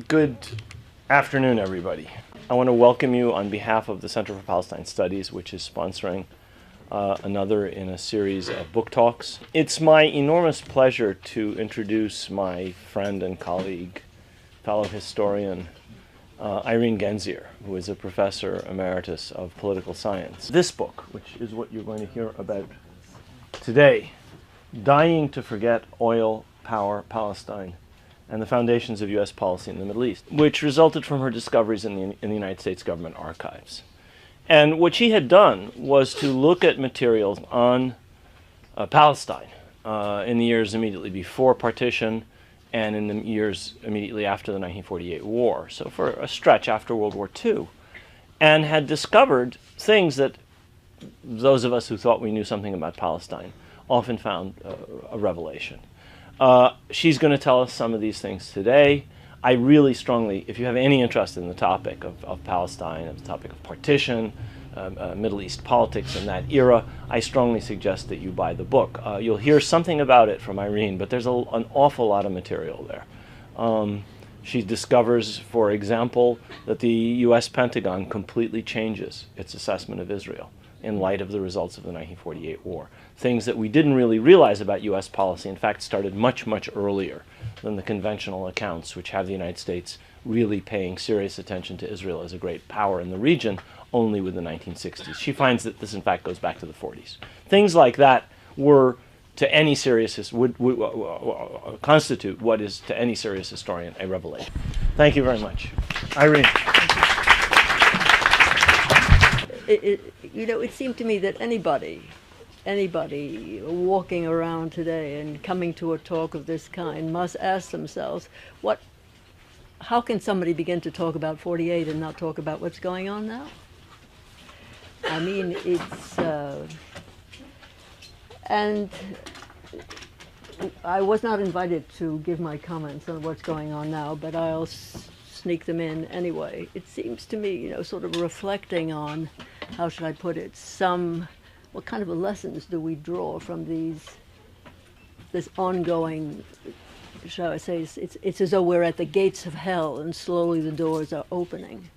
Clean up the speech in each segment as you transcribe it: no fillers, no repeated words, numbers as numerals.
Good afternoon, everybody. I want to welcome you on behalf of the Center for Palestine Studies, which is sponsoring another in a series of book talks. It's my enormous pleasure to introduce my friend and colleague, fellow historian, Irene Genzier, who is a professor emeritus of political science. This book, which is what you're going to hear about today, Dying to Forget Oil, Power, Palestine, and the Foundations of U.S. Policy in the Middle East, which resulted from her discoveries in the United States government archives. And what she had done was to look at materials on Palestine in the years immediately before partition and in the years immediately after the 1948 war, so for a stretch after World War II, and had discovered things that those of us who thought we knew something about Palestine often found a revelation. She's going to tell us some of these things today. I really strongly, if you have any interest in the topic of Palestine, of the topic of partition, Middle East politics in that era, I strongly suggest that you buy the book. You'll hear something about it from Irene, but there's an awful lot of material there. She discovers, for example, that the U.S. Pentagon completely changes its assessment of Israel in light of the results of the 1948 war. Things that we didn't really realize about U.S. policy, in fact, started much, much earlier than the conventional accounts, which have the United States really paying serious attention to Israel as a great power in the region only with the 1960s. She finds that this, in fact, goes back to the 40s. Things like that were, to any serious, would constitute what is, to any serious historian, a revelation. Thank you very much. Irene. It seemed to me that anybody walking around today and coming to a talk of this kind must ask themselves, how can somebody begin to talk about 48 and not talk about what's going on now? I mean, and I was not invited to give my comments on what's going on now, but I'll sneak them in anyway. It seems to me, sort of reflecting on, how should I put it, what kind of lessons do we draw from this ongoing, shall I say, it's as though we're at the gates of hell and slowly the doors are opening.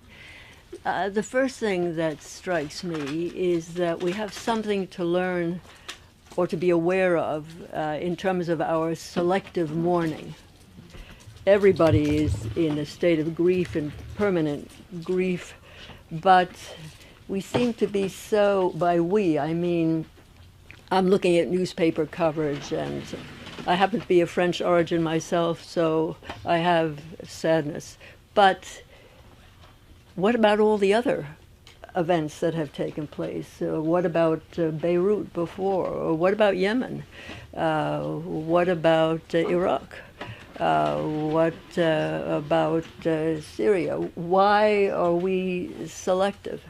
The first thing that strikes me is that we have something to learn or to be aware of in terms of our selective mourning. Everybody is in a state of grief and permanent grief, but we seem to be so, by we, I mean, I'm looking at newspaper coverage, and I happen to be of French origin myself, so I have sadness. But what about all the other events that have taken place? What about Beirut before? Or what about Yemen? What about Iraq? What about Syria? Why are we selective?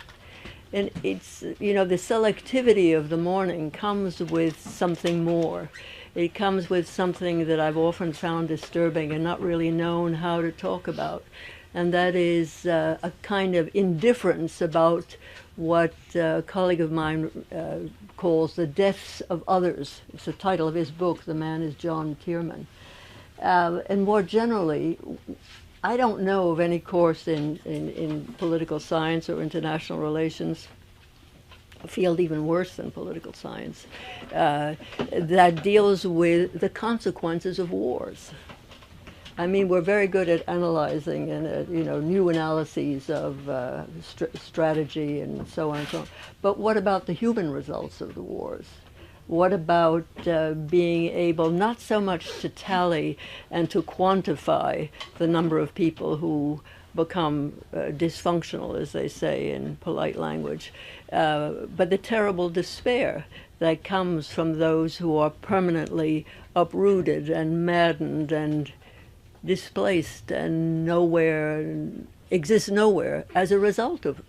And it's, the selectivity of the mourning comes with something more. It comes with something that I've often found disturbing and not really known how to talk about. And that is a kind of indifference about what a colleague of mine calls the deaths of others. It's the title of his book. The man is John Tierman. And more generally, I don't know of any course in political science or international relations, a field even worse than political science, that deals with the consequences of wars. I mean, we're very good at analyzing and new analyses of strategy and so on and so on. But what about the human results of the wars? What about being able not so much to tally and to quantify the number of people who become dysfunctional, as they say in polite language, but the terrible despair that comes from those who are permanently uprooted and maddened and displaced and exist nowhere as a result of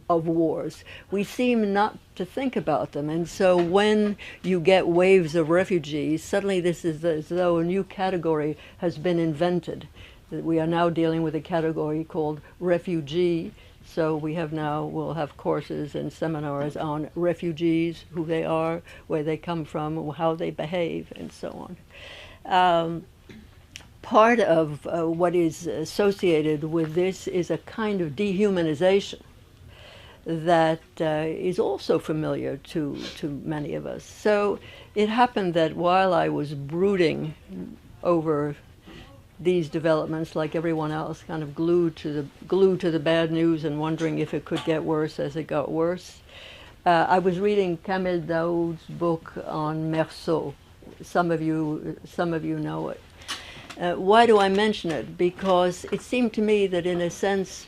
wars. We seem not to think about them, and so when you get waves of refugees, suddenly this is as though a new category has been invented. We are now dealing with a category called refugee, so we'll have courses and seminars on refugees, who they are, where they come from, how they behave, and so on. part of what is associated with this is a kind of dehumanization that is also familiar to many of us. So it happened that while I was brooding over these developments, like everyone else, kind of glued to the bad news and wondering if it could get worse as it got worse, I was reading Kamel Daoud's book on Meursault. Some of you know it. Why do I mention it? Because it seemed to me that, in a sense,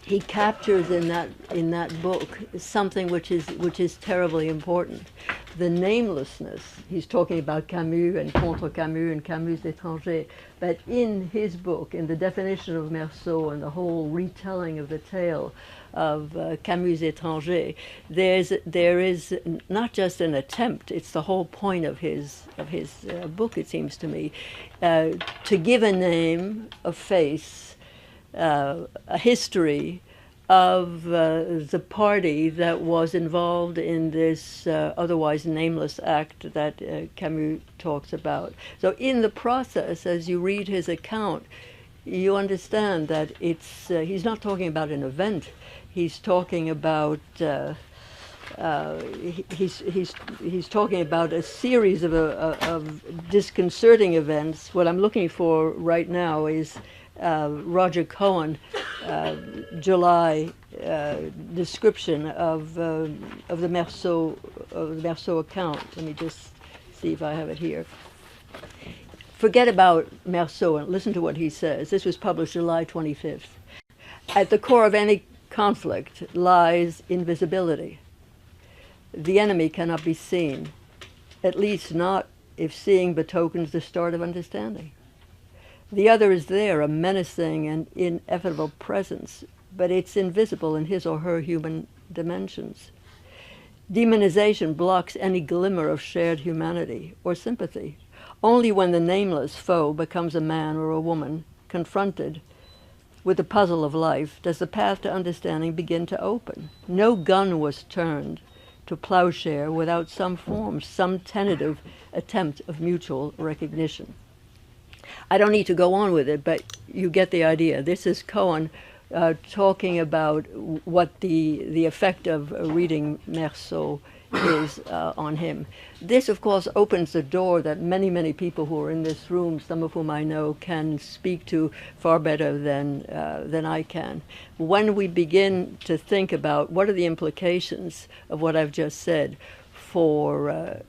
he captures in that book something which is terribly important. The namelessness. He's talking about Camus and Contre Camus and Camus étranger, but in his book, in the definition of Meursault and the whole retelling of the tale of Camus étranger, there is not just an attempt. It's the whole point of his book, it seems to me, to give a name, a face, a history of the party that was involved in this otherwise nameless act that Camus talks about. So in the process, as you read his account, you understand that he's not talking about an event. He's talking about he's talking about a series of disconcerting events. What I'm looking for right now is Roger Cohen, July description of the Meursault account. Let me just see if I have it here. Forget about Meursault and listen to what he says. This was published July 25th. At the core of any conflict lies invisibility. The enemy cannot be seen, at least not if seeing betokens the start of understanding. The other is there, a menacing and inevitable presence, but it's invisible in his or her human dimensions. Demonization blocks any glimmer of shared humanity or sympathy. Only when the nameless foe becomes a man or a woman confronted with the puzzle of life does the path to understanding begin to open. No gun was turned to plowshare without some form, some tentative attempt of mutual recognition. I don't need to go on with it, but you get the idea. This is Cohen talking about what the effect of reading Meursault is on him. This, of course, opens the door that many, many people who are in this room, some of whom I know, can speak to far better than I can. When we begin to think about what are the implications of what I've just said for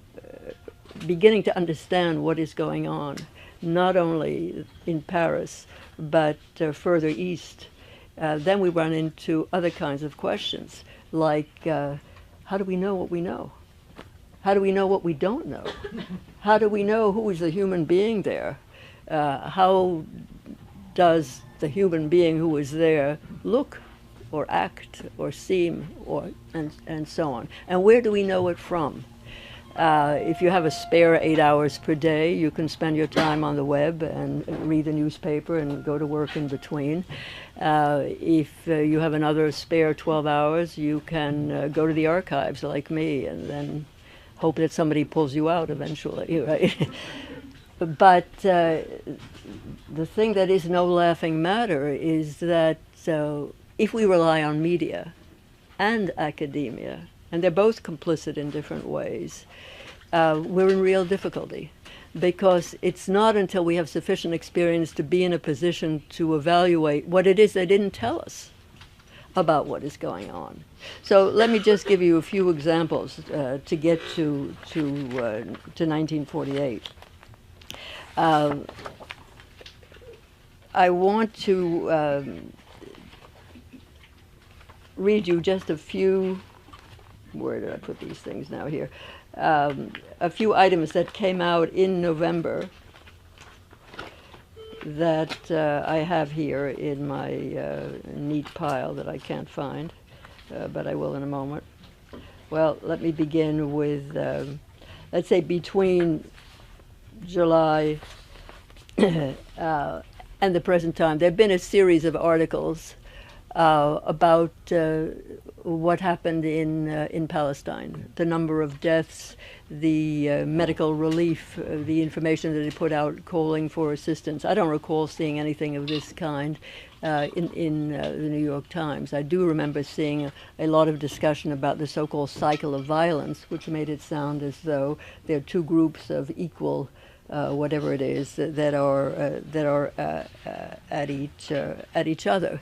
beginning to understand what is going on, not only in Paris, but further east, then we run into other kinds of questions, like how do we know what we know? How do we know what we don't know? How do we know who is the human being there? How does the human being who is there look or act or seem and so on? And where do we know it from? If you have a spare 8 hours per day, you can spend your time on the web and read the newspaper and go to work in between. If you have another spare 12 hours, you can go to the archives like me and then hope that somebody pulls you out eventually, right? But the thing that is no laughing matter is that if we rely on media and academia, and they're both complicit in different ways, we're in real difficulty, because it's not until we have sufficient experience to be in a position to evaluate what it is they didn't tell us about what is going on. So let me just give you a few examples to get to 1948. I want to read you just a few, where did I put these things now here? A few items that came out in November that I have here in my neat pile that I can't find, but I will in a moment. Well, let me begin with, let's say between July and the present time, there have been a series of articles about what happened in Palestine, the number of deaths, the medical relief, the information that he put out calling for assistance. I don't recall seeing anything of this kind in the New York Times. I do remember seeing a lot of discussion about the so-called cycle of violence, which made it sound as though there are two groups of equal whatever it is that are at each other,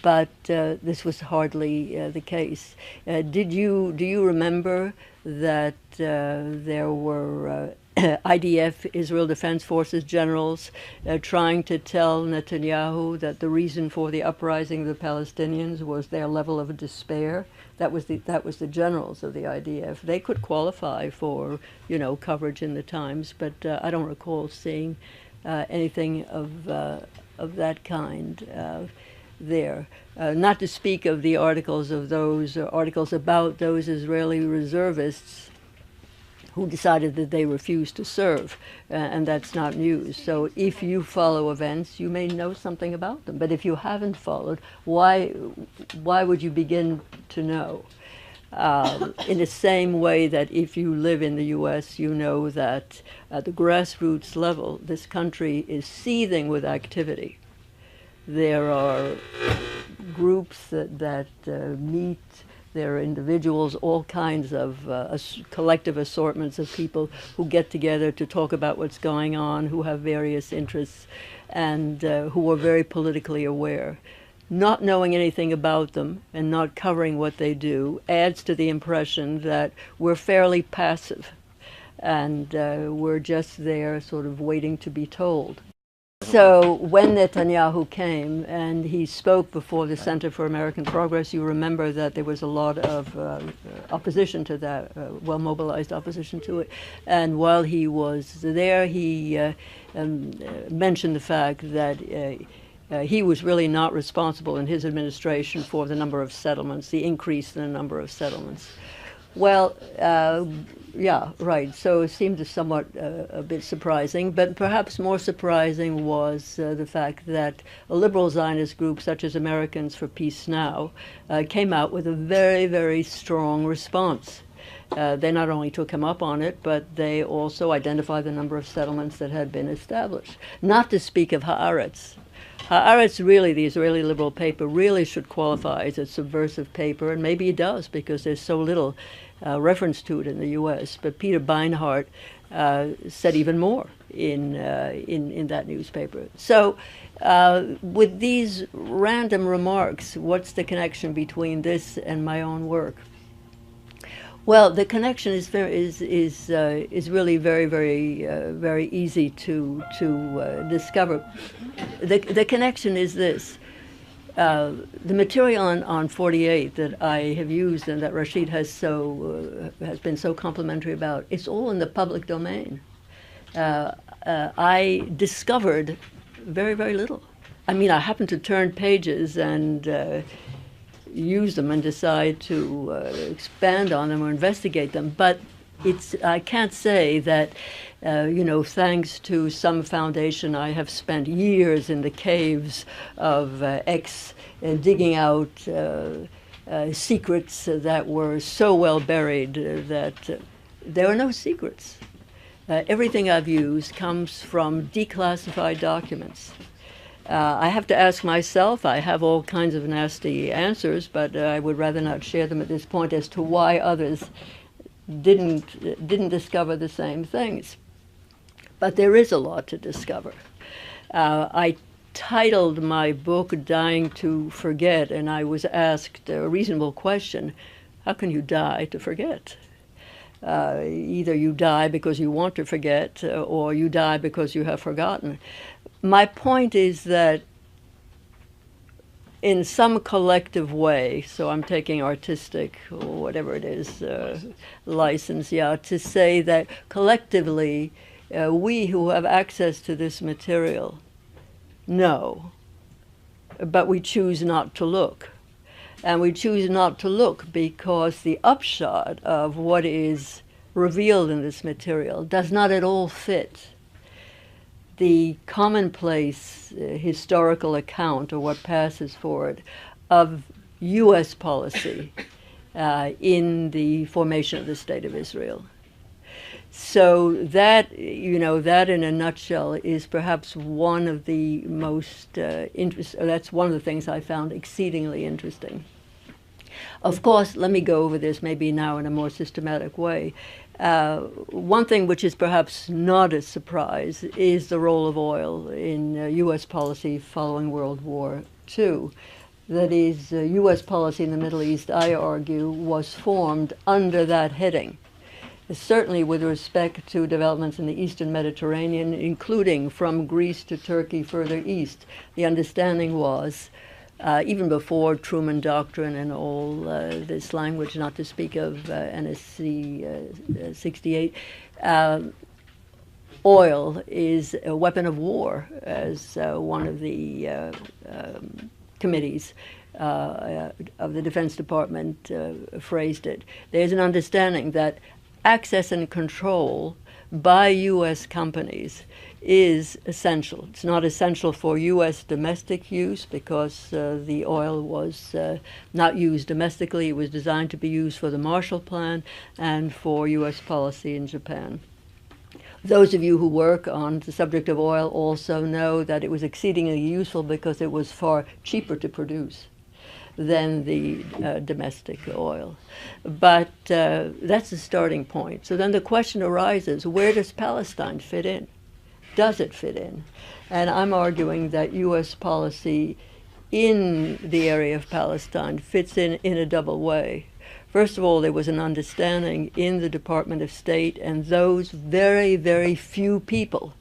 but this was hardly the case. Do you remember that there were IDF, Israel Defense Forces generals, trying to tell Netanyahu that the reason for the uprising of the Palestinians was their level of despair? That was the generals of the IDF. They could qualify for, coverage in the Times, but I don't recall seeing anything of that kind there. Not to speak of the articles about those Israeli reservists who decided that they refused to serve, and that's not news. So if you follow events, you may know something about them. But if you haven't followed, why would you begin to know? In the same way that if you live in the U.S., you know that at the grassroots level, this country is seething with activity. There are groups that meet. There are individuals, all kinds of collective assortments of people who get together to talk about what's going on, who have various interests, and who are very politically aware. Not knowing anything about them and not covering what they do adds to the impression that we're fairly passive and we're just there sort of waiting to be told. So when Netanyahu came and he spoke before the Center for American Progress, you remember that there was a lot of opposition to that, well-mobilized opposition to it. And while he was there, he mentioned the fact that he was really not responsible in his administration for the number of settlements, the increase in the number of settlements. Well, yeah, right. So it seemed somewhat a bit surprising, but perhaps more surprising was the fact that a liberal Zionist group such as Americans for Peace Now came out with a very, very strong response. They not only took him up on it, but they also identified the number of settlements that had been established. Not to speak of Haaretz. Haaretz, really, the Israeli liberal paper, really should qualify as a subversive paper, and maybe it does because there's so little reference to it in the U.S. But Peter Beinart said even more in that newspaper. So with these random remarks, what's the connection between this and my own work? Well, the connection is really very, very, very easy to discover. The connection is this: the material on 48 that I have used and that Rashid has been so complimentary about. It's all in the public domain. I discovered very, very little. I mean, I happened to turn pages and use them and decide to expand on them or investigate them. But I can't say that, thanks to some foundation, I have spent years in the caves of X digging out secrets that were so well buried that there are no secrets. Everything I've used comes from declassified documents. I have to ask myself, I have all kinds of nasty answers, but I would rather not share them at this point as to why others didn't discover the same things. But there is a lot to discover. I titled my book Dying to Forget, and I was asked a reasonable question: how can you die to forget? Either you die because you want to forget, or you die because you have forgotten. My point is that in some collective way, so I'm taking artistic or whatever it is, license, to say that collectively, we who have access to this material know, but we choose not to look. And we choose not to look because the upshot of what is revealed in this material does not at all fit the commonplace historical account or what passes for it of U.S. policy in the formation of the State of Israel. So that, that in a nutshell is perhaps one of the most that's one of the things I found exceedingly interesting. Of course, let me go over this maybe now in a more systematic way. One thing which is perhaps not a surprise is the role of oil in U.S. policy following World War II. That is, U.S. policy in the Middle East, I argue, was formed under that heading. Certainly with respect to developments in the Eastern Mediterranean, including from Greece to Turkey further east, the understanding was, even before Truman Doctrine and all this language, not to speak of NSC 68, oil is a weapon of war, as one of the committees of the Defense Department phrased it. There's an understanding that access and control by U.S. companies is essential. It's not essential for U.S. domestic use because the oil was not used domestically. It was designed to be used for the Marshall Plan and for U.S. policy in Japan. Those of you who work on the subject of oil also know that it was exceedingly useful because it was far cheaper to produce than the domestic oil. But that's the starting point. So then the question arises, where does Palestine fit in? Does it fit in? And I'm arguing that U.S. policy in the area of Palestine fits in a double way. First of all, there was an understanding in the Department of State and those very, very few people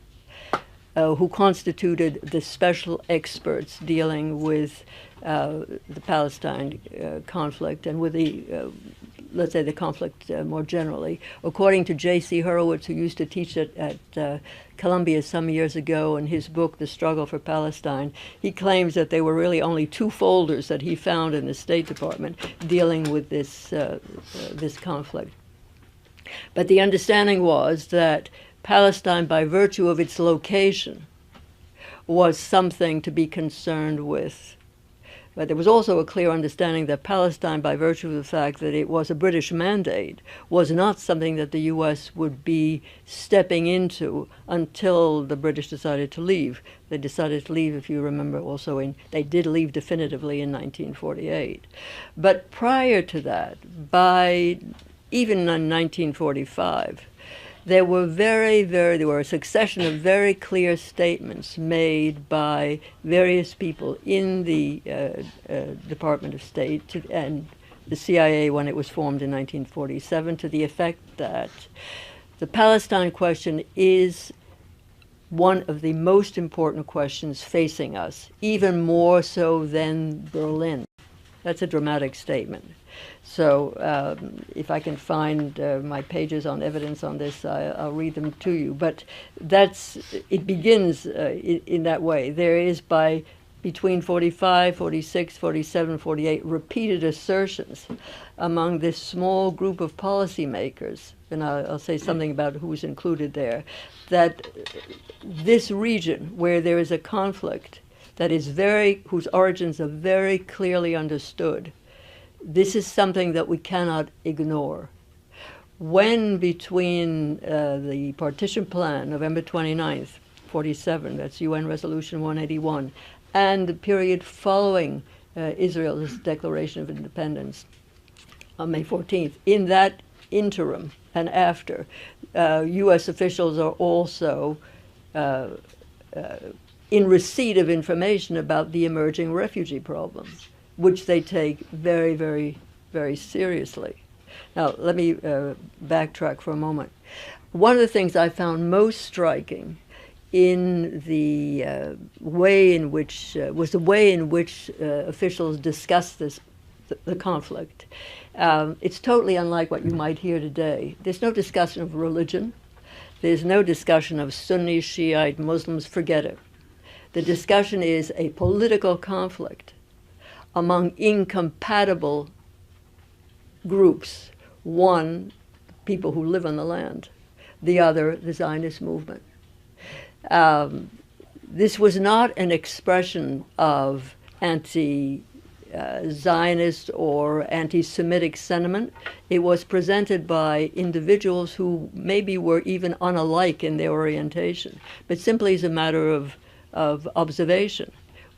who constituted the special experts dealing with the Palestine conflict and with the, let's say, the conflict more generally. According to J.C. Hurwitz, who used to teach at Columbia some years ago, in his book, The Struggle for Palestine, he claims that there were really only 2 folders that he found in the State Department dealing with this, this conflict. But the understanding was that Palestine, by virtue of its location, was something to be concerned with. But there was also a clear understanding that Palestine, by virtue of the fact that it was a British mandate, was not something that the U.S. would be stepping into until the British decided to leave. They decided to leave, if you remember, also they did leave definitively in 1948. But prior to that, even in 1945, there were a succession of very clear statements made by various people in the Department of State and the CIA when it was formed in 1947 to the effect that the Palestine question is one of the most important questions facing us, even more so than Berlin. That's a dramatic statement. So if I can find my pages on evidence on this, I'll read them to you. But it begins in that way. There is between 45, 46, 47, 48 repeated assertions among this small group of policymakers, and I'll say something about who's included there, that this region where there is a conflict that is whose origins are very clearly understood, this is something that we cannot ignore. When between the partition plan, November 29th, 47, that's UN Resolution 181, and the period following Israel's declaration of independence on May 14th, in that interim and after, U.S. officials are also in receipt of information about the emerging refugee problem, which they take very, very, very seriously. Now, let me backtrack for a moment. One of the things I found most striking in the way in which officials discussed the conflict. It's totally unlike what you might hear today. There's no discussion of religion. There's no discussion of Sunni, Shiite, Muslims, forget it. The discussion is a political conflict among incompatible groups. One, people who live on the land. The other, the Zionist movement. This was not an expression of anti-Israel Zionist or anti-Semitic sentiment. It was presented by individuals who maybe were even unalike in their orientation, but simply as a matter of observation.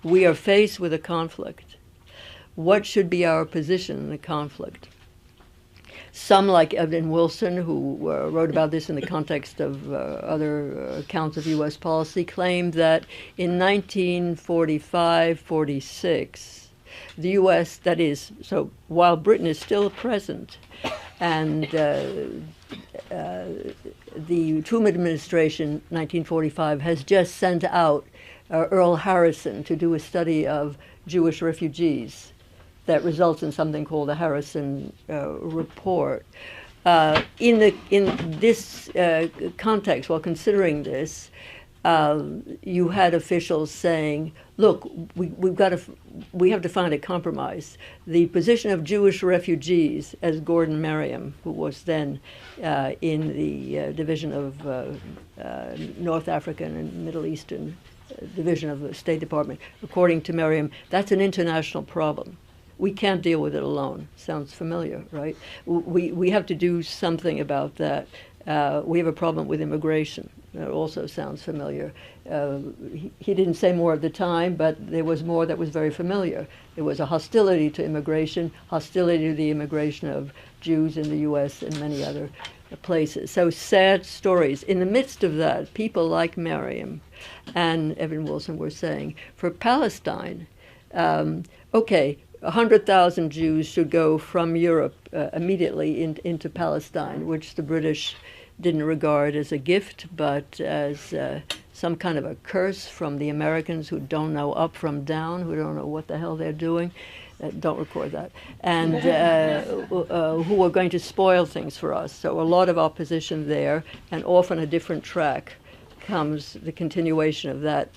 We are faced with a conflict. What should be our position in the conflict? Some, like Evan Wilson, who wrote about this in the context of other accounts of U.S. policy, claimed that in 1945-46, the U.S., that is, so while Britain is still present, and the Truman administration, 1945, has just sent out Earl Harrison to do a study of Jewish refugees that results in something called the Harrison Report. In this context, while considering this, you had officials saying, "Look, we have to find a compromise." The position of Jewish refugees, as Gordon Merriam, who was then in the division of North African and Middle Eastern division of the State Department, according to Merriam, that's an international problem. We can't deal with it alone. Sounds familiar, right? We have to do something about that. We have a problem with immigration. That also sounds familiar. He didn't say more at the time, but there was more that was very familiar. There was a hostility to immigration, hostility to the immigration of Jews in the U.S. and many other places. So sad stories. In the midst of that, people like Merriam and Evan Wilson were saying, for Palestine, okay, 100,000 Jews should go from Europe immediately into Palestine, which the British didn't regard as a gift, but as some kind of a curse from the Americans who don't know up from down, who don't know what the hell they're doing. Don't record that. And who are going to spoil things for us. So a lot of opposition there, and often a different track comes the continuation of that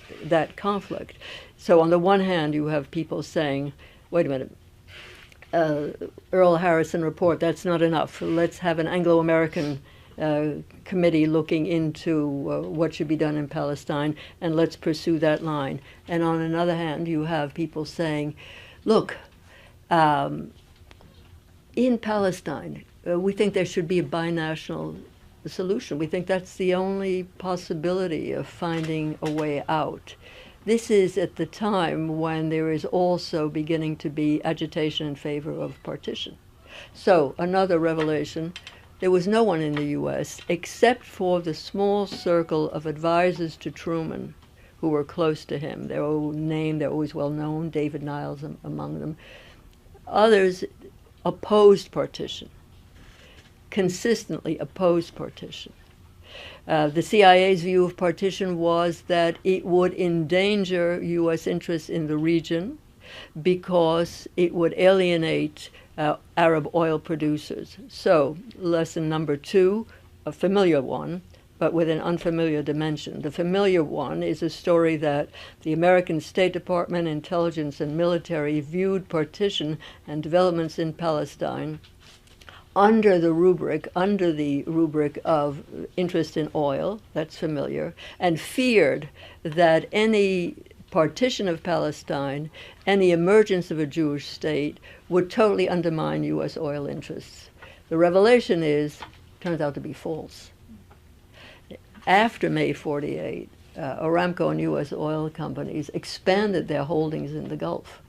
conflict. So on the one hand, you have people saying, wait a minute, Earl Harrison report, that's not enough. Let's have an Anglo-American committee looking into what should be done in Palestine, and let's pursue that line. And on another hand, you have people saying, look, in Palestine, we think there should be a binational solution. We think that's the only possibility of finding a way out. This is at the time when there is also beginning to be agitation in favor of partition. So another revelation, there was no one in the U.S. except for the small circle of advisors to Truman who were close to him. They're all named, they're always well known, David Niles among them. Others opposed partition, consistently opposed partition. The CIA's view of partition was that it would endanger U.S. interests in the region because it would alienate Arab oil producers. So, lesson number 2, a familiar one, but with an unfamiliar dimension. The familiar one is a story that the American State Department, intelligence, and military viewed partition and developments in Palestine under the rubric of interest in oil, that's familiar, and feared that any partition of Palestine, any emergence of a Jewish state would totally undermine U.S. oil interests. The revelation turns out to be false. After May 48, Aramco and U.S. oil companies expanded their holdings in the Gulf.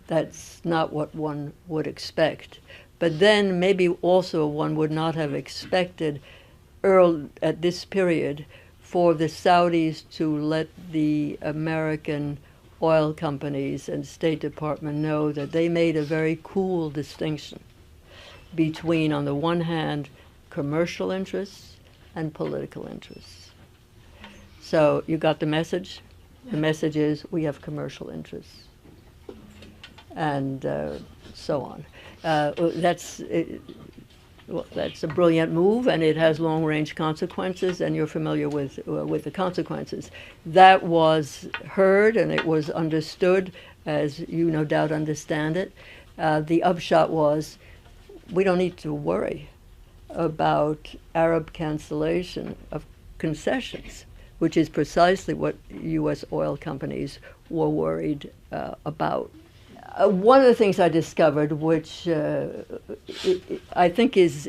That's not what one would expect. But then maybe also one would not have expected at this period for the Saudis to let the American oil companies and State Department know that they made a very cool distinction between, on the one hand, commercial interests and political interests. So you got the message? The message is we have commercial interests. And so on. That's a brilliant move, and it has long-range consequences, and you're familiar with the consequences. That was heard, and it was understood, as you no doubt understand it. The upshot was, we don't need to worry about Arab cancellation of concessions, which is precisely what U.S. oil companies were worried about. One of the things I discovered, which I think is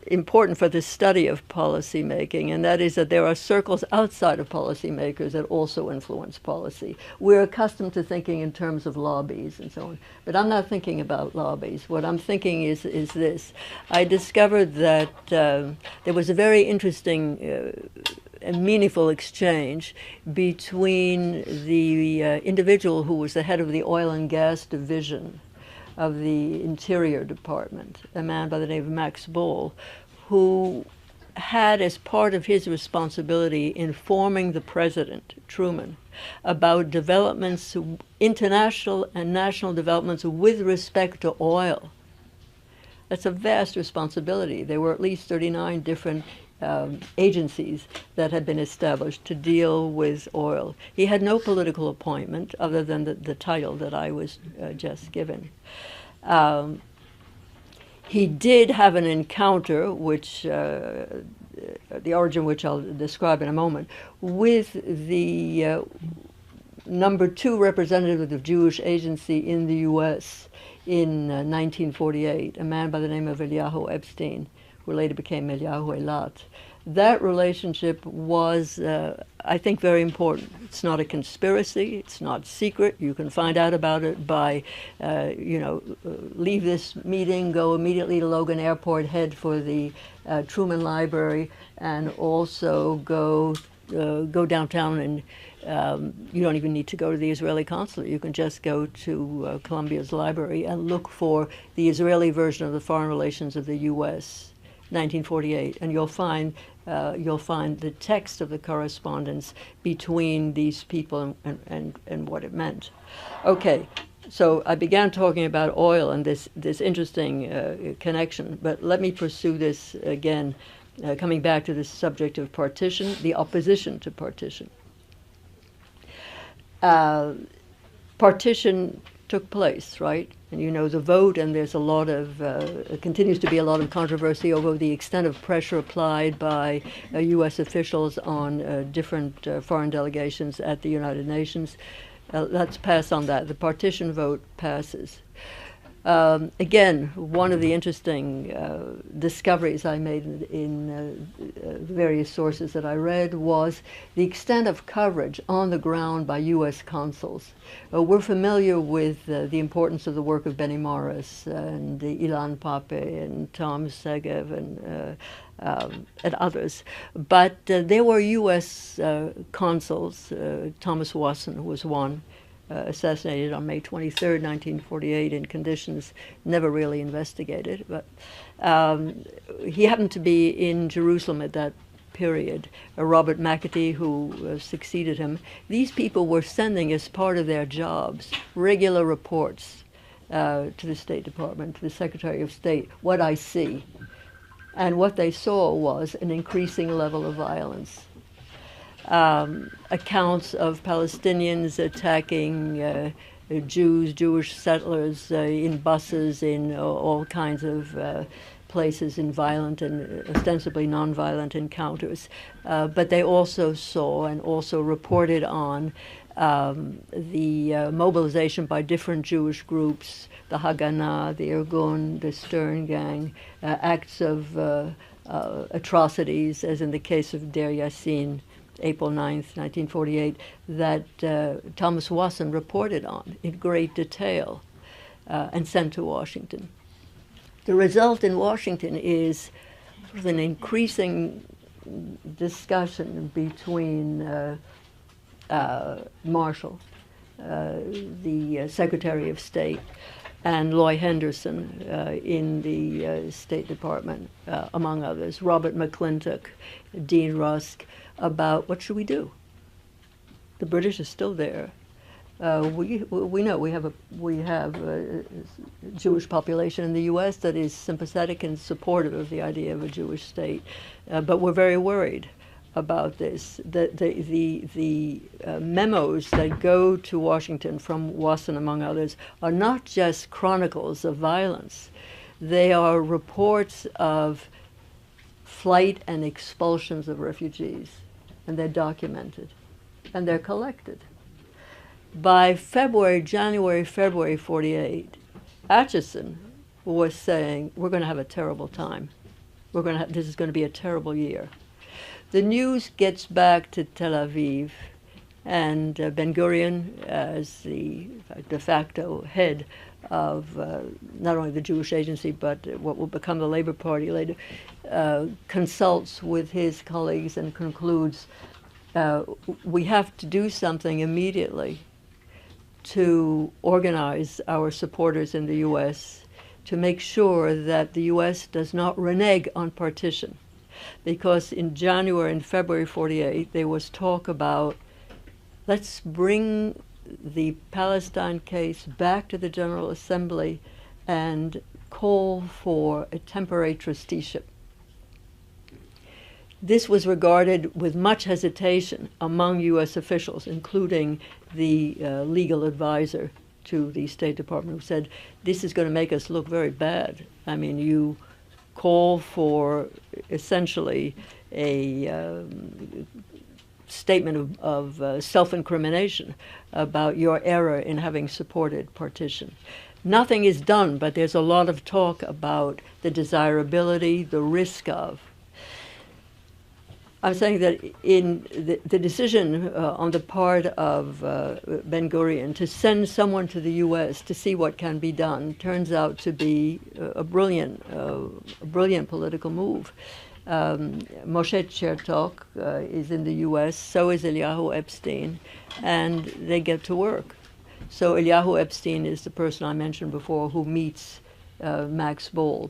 important for the study of policymaking, and that is that there are circles outside of policymakers that also influence policy. We're accustomed to thinking in terms of lobbies and so on, but I'm not thinking about lobbies. What I'm thinking is this. I discovered that there was a very interesting a meaningful exchange between the individual who was the head of the oil and gas division of the Interior Department, a man by the name of Max Bohl, who had as part of his responsibility informing the president, Truman, about developments, international and national developments with respect to oil. That's a vast responsibility. There were at least 39 different agencies that had been established to deal with oil. He had no political appointment other than the title that I was just given. He did have an encounter, which the origin which I'll describe in a moment, with the number 2 representative of the Jewish Agency in the U.S. in 1948, a man by the name of Eliyahu Epstein, who later became Eliyahu Eilat. That relationship was, I think, very important. It's not a conspiracy. It's not secret. You can find out about it by, leave this meeting, go immediately to Logan Airport, head for the Truman Library, and also go downtown and you don't even need to go to the Israeli consulate. You can just go to Columbia's library and look for the Israeli version of the Foreign Relations of the U.S., 1948, and you'll find the text of the correspondence between these people and what it meant. Okay, so I began talking about oil and this interesting connection, but let me pursue this again, coming back to the subject of partition, the opposition to partition. Partition took place, right? And you know the vote, and there's a lot of, continues to be a lot of controversy over the extent of pressure applied by U.S. officials on different foreign delegations at the United Nations. Let's pass on that. The partition vote passes. Again, one of the interesting discoveries I made in various sources that I read was the extent of coverage on the ground by U.S. consuls. We're familiar with the importance of the work of Benny Morris and Ilan Pape and Tom Segev and others, but there were U.S. consuls. Thomas Wasson was one. Assassinated on May 23rd, 1948, in conditions never really investigated. But he happened to be in Jerusalem at that period. Robert McAtee, who succeeded him, these people were sending, as part of their jobs, regular reports to the State Department, to the Secretary of State, what I see. And what they saw was an increasing level of violence. Accounts of Palestinians attacking Jews, Jewish settlers in buses, in all kinds of places, in violent and ostensibly nonviolent encounters. But they also saw and also reported on the mobilization by different Jewish groups, the Haganah, the Irgun, the Stern Gang, acts of atrocities, as in the case of Deir Yassin, April 9th, 1948, that Thomas Wasson reported on in great detail and sent to Washington. The result in Washington is an increasing discussion between Marshall, the Secretary of State, and Loy Henderson in the State Department, among others, Robert McClintock, Dean Rusk, about what should we do. The British are still there. We know we have a Jewish population in the U.S. that is sympathetic and supportive of the idea of a Jewish state, but we're very worried about this. The memos that go to Washington from Wasson, among others, are not just chronicles of violence. They are reports of flight and expulsions of refugees, and they're documented, and they're collected. By January, February 48, Atchison was saying, we're going to have a terrible time. This is going to be a terrible year. The news gets back to Tel Aviv, and Ben-Gurion, as the de facto head of not only the Jewish Agency, but what will become the Labor Party later, consults with his colleagues and concludes, we have to do something immediately to organize our supporters in the U.S. to make sure that the U.S. does not renege on partition. Because in January and February 48, there was talk about, let's bring the Palestine case back to the General Assembly and call for a temporary trusteeship. This was regarded with much hesitation among U.S. officials, including the legal advisor to the State Department, who said, this is going to make us look very bad. I mean, you call for essentially a statement of self-incrimination about your error in having supported partition. Nothing is done, but there's a lot of talk about the desirability, the risk of. I'm saying that in the decision on the part of Ben-Gurion to send someone to the U.S. to see what can be done turns out to be a brilliant political move. Moshe Chertok is in the U.S., so is Eliyahu Epstein, and they get to work. So Eliyahu Epstein is the person I mentioned before who meets Max Bohl.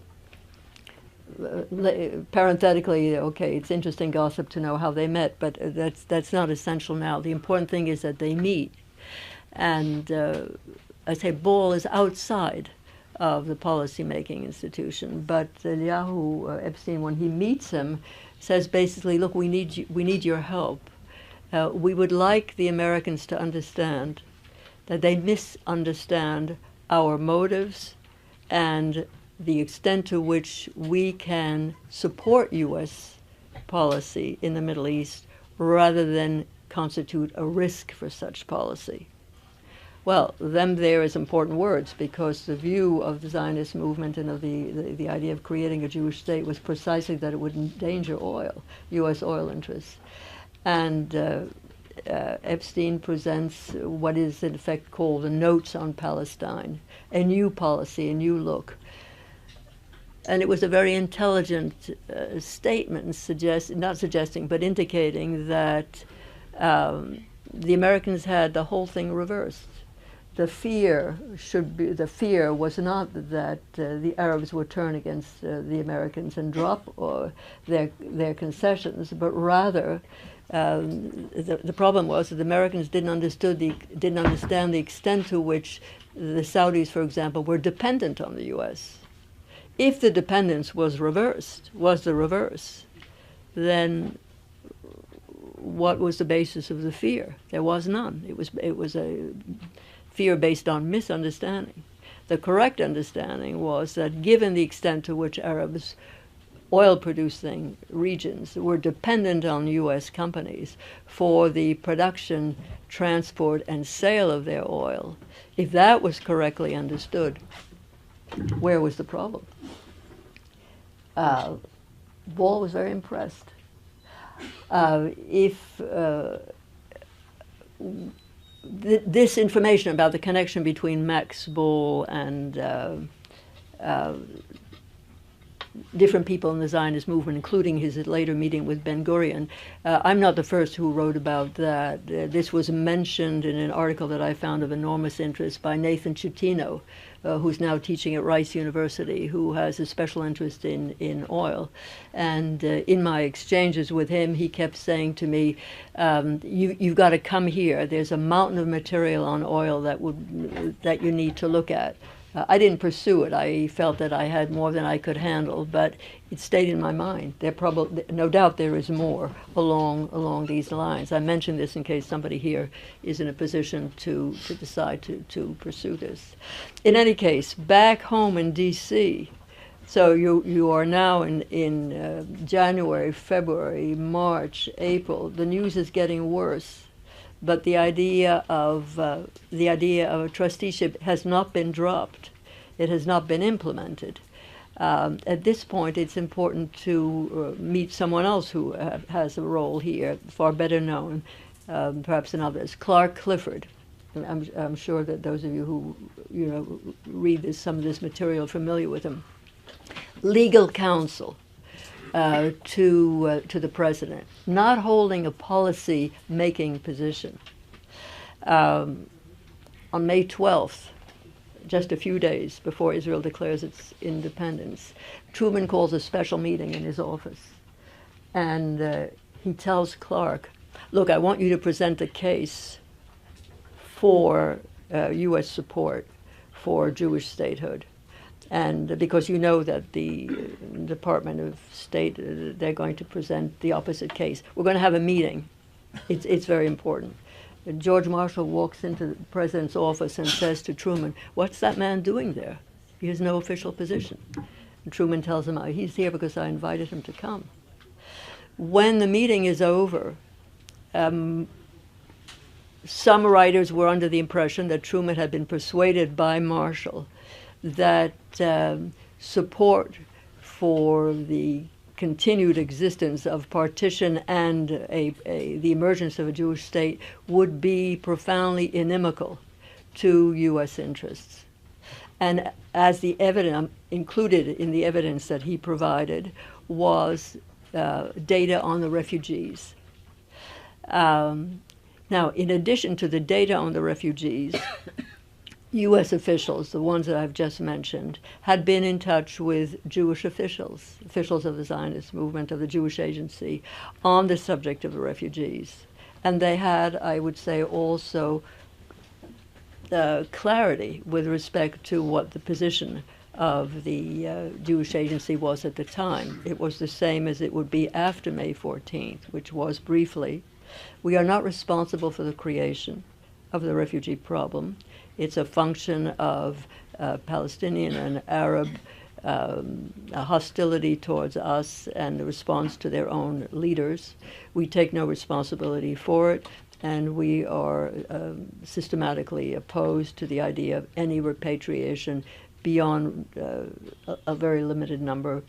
Parenthetically, okay, it's interesting gossip to know how they met, but that's not essential now. The important thing is that they meet. And I say Bohl is outside of the policy-making institution, but Eliyahu Epstein, when he meets him, says basically, look, we need your help. We would like the Americans to understand that they misunderstand our motives and the extent to which we can support U.S. policy in the Middle East rather than constitute a risk for such policy. Well, them there is important words, because the view of the Zionist movement and of the idea of creating a Jewish state was precisely that it would endanger oil, U.S. oil interests. And Epstein presents what is in effect called the Notes on Palestine, a new policy, a new look. And it was a very intelligent statement, not suggesting, but indicating that the Americans had the whole thing reversed. The fear was not that the Arabs would turn against the Americans and drop their concessions, but rather the problem was that the Americans didn't understand the extent to which the Saudis, for example, were dependent on the U.S. If the dependence was the reverse, then what was the basis of the fear? There was none. It was a fear based on misunderstanding. The correct understanding was that given the extent to which Arabs, oil-producing regions, were dependent on U.S. companies for the production, transport, and sale of their oil, if that was correctly understood, where was the problem? Bohl was very impressed. This information about the connection between Max Bohl and different people in the Zionist movement, including his later meeting with Ben-Gurion. I'm not the first who wrote about that. This was mentioned in an article that I found of enormous interest by Nathan Chutino, who's now teaching at Rice University, who has a special interest in oil. And in my exchanges with him, he kept saying to me, you've got to come here. There's a mountain of material on oil that you need to look at. I didn't pursue it. I felt that I had more than I could handle, but it stayed in my mind. No doubt there is more along these lines. I mention this in case somebody here is in a position to decide to pursue this. In any case, back home in D.C., so you are now in January, February, March, April. The news is getting worse. but the idea of a trusteeship has not been dropped. It has not been implemented. At this point, it's important to meet someone else who has a role here, far better known, perhaps than others, Clark Clifford. I'm sure that those of you who read some of this material are familiar with him. Legal counsel to the president, not holding a policy-making position. On May 12th, just a few days before Israel declares its independence, Truman calls a special meeting in his office. And he tells Clark, look, I want you to present a case for U.S. support for Jewish statehood. And because you know that the Department of State, they're going to present the opposite case. We're going to have a meeting. It's very important. And George Marshall walks into the president's office and says to Truman, what's that man doing there? He has no official position. And Truman tells him, he's here because I invited him to come. When the meeting is over, some writers were under the impression that Truman had been persuaded by Marshall that support for the continued existence of partition and the emergence of a Jewish state would be profoundly inimical to U.S. interests. And as the evidence, included in the evidence that he provided, was data on the refugees. Now, in addition to the data on the refugees, U.S. officials, the ones that I've just mentioned, had been in touch with Jewish officials of the Zionist movement, of the Jewish Agency, on the subject of the refugees. And they had, I would say, also clarity with respect to what the position of the Jewish Agency was at the time. It was the same as it would be after May 14th, which was briefly, we are not responsible for the creation of the refugee problem. It's a function of Palestinian and Arab hostility towards us and the response to their own leaders. We take no responsibility for it, and we are systematically opposed to the idea of any repatriation beyond a very limited number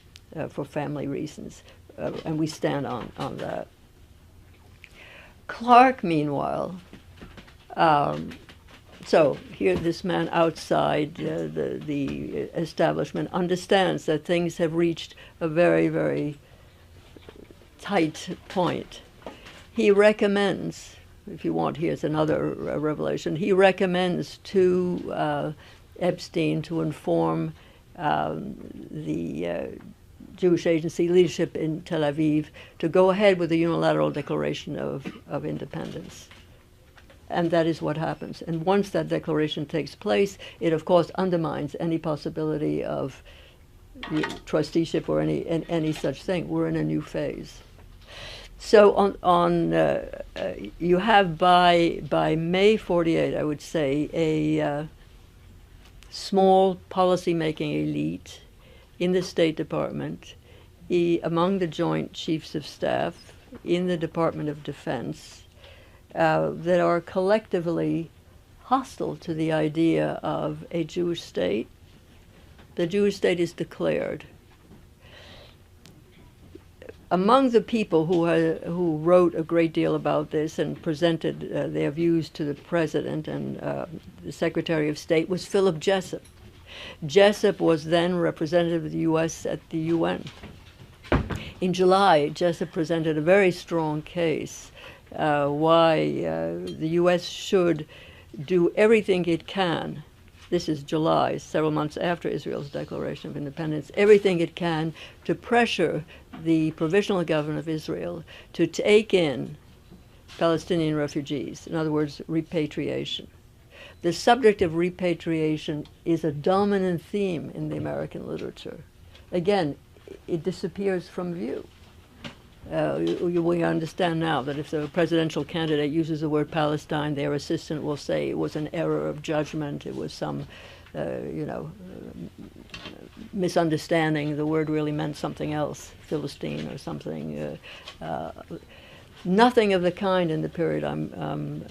for family reasons, and we stand on that. Clark, meanwhile, so here this man outside the establishment understands that things have reached a very, very tight point. He recommends, if you want, here's another revelation, he recommends to Epstein to inform the Jewish Agency leadership in Tel Aviv to go ahead with the unilateral declaration of independence. And that is what happens. And once that declaration takes place, it of course undermines any possibility of trusteeship or any such thing. We're in a new phase. So you have by May 48, I would say, a small policy-making elite in the State Department, among the Joint Chiefs of Staff, in the Department of Defense, that are collectively hostile to the idea of a Jewish state. The Jewish state is declared. Among the people who wrote a great deal about this and presented their views to the President and the Secretary of State was Philip Jessup. Jessup was then representative of the U.S. at the UN. In July, Jessup presented a very strong case why the U.S. should do everything it can. This is July, several months after Israel's declaration of independence, everything it can to pressure the provisional government of Israel to take in Palestinian refugees, in other words, repatriation. The subject of repatriation is a dominant theme in the American literature. Again, it disappears from view. We understand now that if the presidential candidate uses the word Palestine, their assistant will say it was an error of judgment, it was some, misunderstanding. The word really meant something else, Philistine or something. Nothing of the kind in the period I'm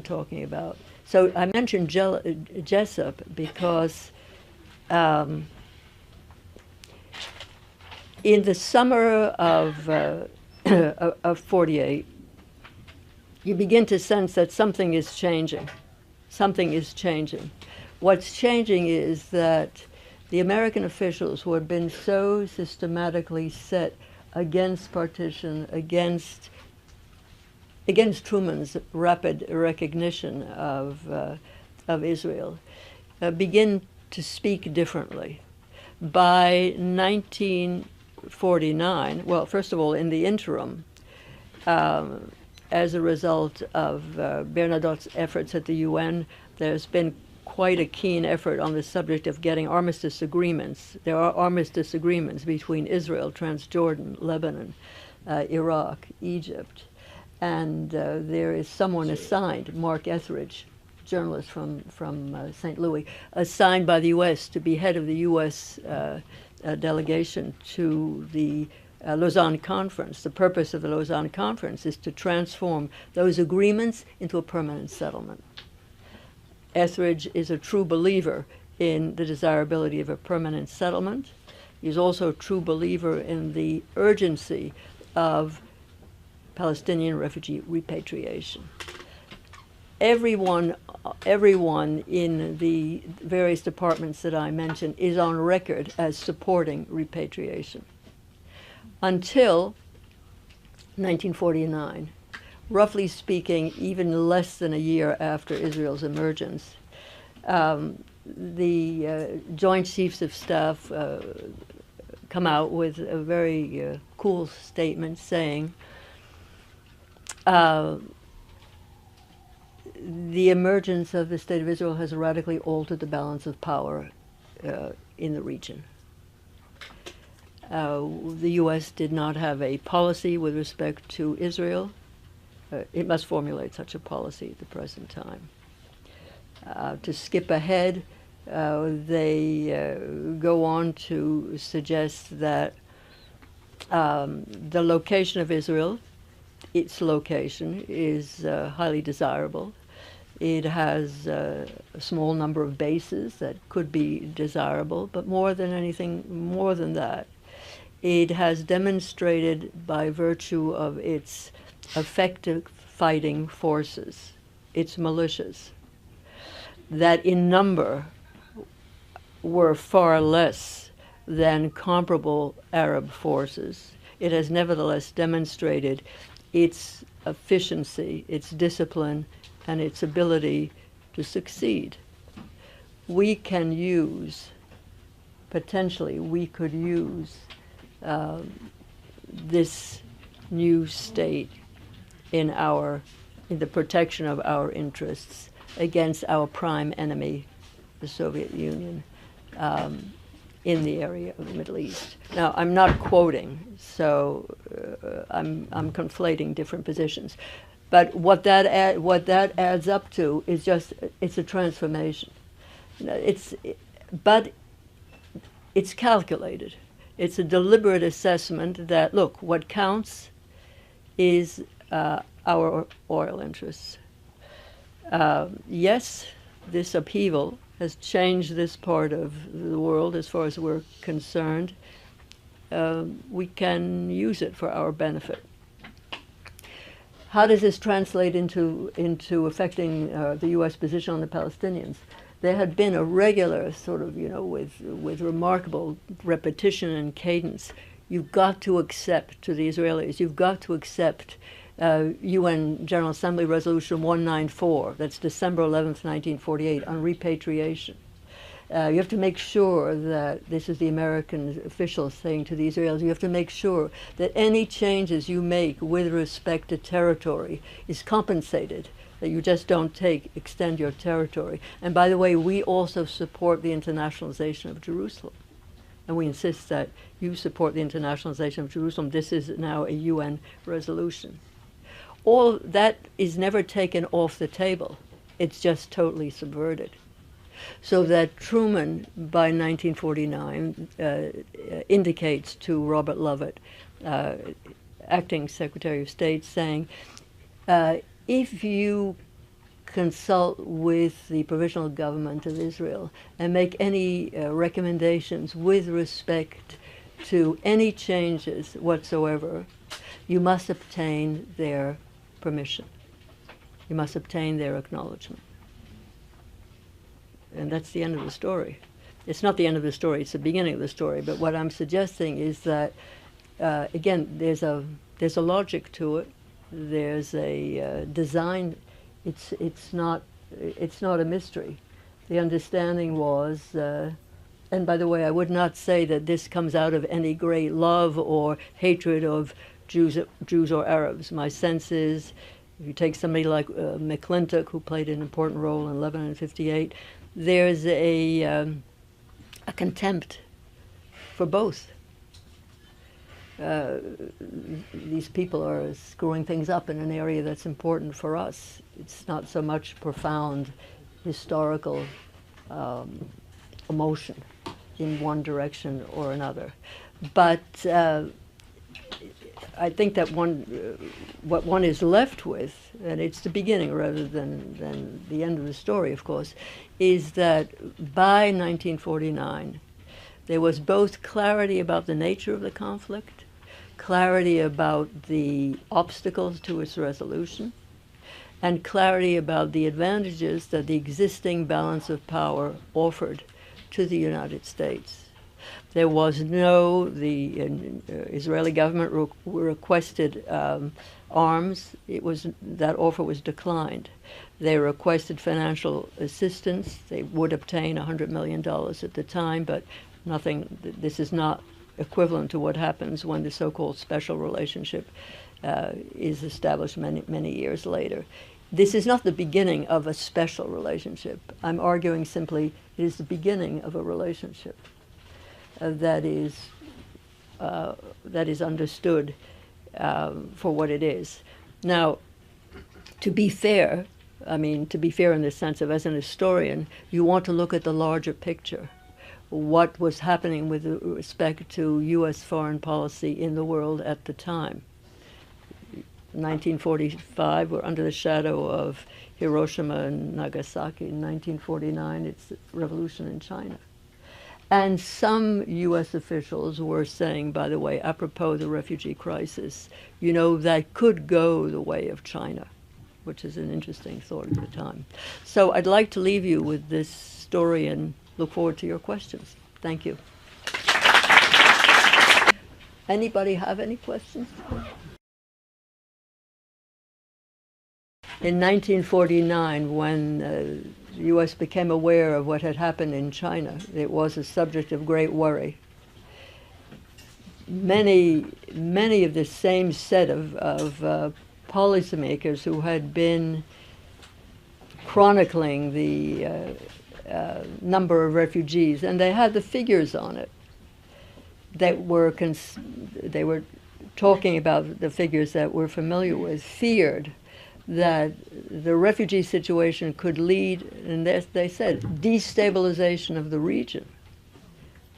talking about. So I mentioned Jessup because in the summer of 48, you begin to sense that something is changing. Something is changing. What's changing is that the American officials who had been so systematically set against partition, against Truman's rapid recognition of Israel, begin to speak differently. By 1949, well, first of all, in the interim, as a result of Bernadotte's efforts at the UN, there's been quite a keen effort on the subject of getting armistice agreements. There are armistice agreements between Israel, Transjordan, Lebanon, Iraq, Egypt, and there is someone assigned, Mark Etheridge, journalist from St. Louis, assigned by the U.S. to be head of the U.S. Delegation to the Lausanne Conference. The purpose of the Lausanne Conference is to transform those agreements into a permanent settlement. Etheridge is a true believer in the desirability of a permanent settlement. He's also a true believer in the urgency of Palestinian refugee repatriation. Everyone in the various departments that I mentioned is on record as supporting repatriation. Until 1949, roughly speaking, even less than a year after Israel's emergence, the Joint Chiefs of Staff come out with a very cool statement saying the emergence of the State of Israel has radically altered the balance of power in the region. The U.S. did not have a policy with respect to Israel. It must formulate such a policy at the present time. To skip ahead, they go on to suggest that the location of Israel, its location, is highly desirable. It has a small number of bases that could be desirable, but more than anything, more than that, it has demonstrated by virtue of its effective fighting forces, its militias, that in number were far less than comparable Arab forces. It has nevertheless demonstrated its efficiency, its discipline, and its ability to succeed. We can use, potentially, we could use this new state in the protection of our interests against our prime enemy, the Soviet Union, in the area of the Middle East. Now, I'm not quoting, so I'm conflating different positions. But what that adds up to is just, it's a transformation. But it's calculated. It's a deliberate assessment that, look, what counts is our oil interests. Yes, this upheaval has changed this part of the world as far as we're concerned. We can use it for our benefit. How does this translate into affecting the U.S. position on the Palestinians? There had been a regular sort of, with remarkable repetition and cadence, you've got to accept, to the Israelis, you've got to accept UN General Assembly Resolution 194, that's December 11th, 1948, on repatriation. You have to make sure that, this is the American officials saying to the Israelis, you have to make sure that any changes you make with respect to territory is compensated, that you just don't extend your territory. And by the way, we also support the internationalization of Jerusalem. And we insist that you support the internationalization of Jerusalem. This is now a UN resolution. All that is never taken off the table. It's just totally subverted. So that Truman, by 1949, indicates to Robert Lovett acting Secretary of State, saying, if you consult with the provisional government of Israel and make any recommendations with respect to any changes whatsoever, you must obtain their permission. You must obtain their acknowledgement. And that's the end of the story. It's not the end of the story, it's the beginning of the story. But what I'm suggesting is that, again, there's a logic to it. There's a design. It's not a mystery. The understanding was, and by the way, I would not say that this comes out of any great love or hatred of Jews or Arabs. My sense is, if you take somebody like McClintock, who played an important role in Lebanon in '58, there's a contempt for both. These people are screwing things up in an area that's important for us. It's not so much profound historical emotion in one direction or another. But I think that what one is left with, and it's the beginning rather than the end of the story, of course, is that by 1949, there was both clarity about the nature of the conflict, clarity about the obstacles to its resolution, and clarity about the advantages that the existing balance of power offered to the United States. There was the Israeli government requested arms. That offer was declined. They requested financial assistance. They would obtain $100 million at the time, but nothing. This is not equivalent to what happens when the so-called special relationship is established many years later. This is not the beginning of a special relationship. I'm arguing simply it is the beginning of a relationship that is understood for what it is. Now, to be fair, to be fair in the sense of, as an historian, you want to look at the larger picture. What was happening with respect to U.S. foreign policy in the world at the time. 1945, we're under the shadow of Hiroshima and Nagasaki. In 1949, it's the revolution in China. And some U.S. officials were saying, by the way, apropos the refugee crisis, that could go the way of China, which is an interesting thought at the time. So I'd like to leave you with this story and look forward to your questions. Thank you. Anybody have any questions? In 1949, when the U.S. became aware of what had happened in China, it was a subject of great worry. Many of the same set of policymakers who had been chronicling the number of refugees, and they had the figures on it. They were talking about the figures that we're familiar with, feared that the refugee situation could lead, and they said, destabilization of the region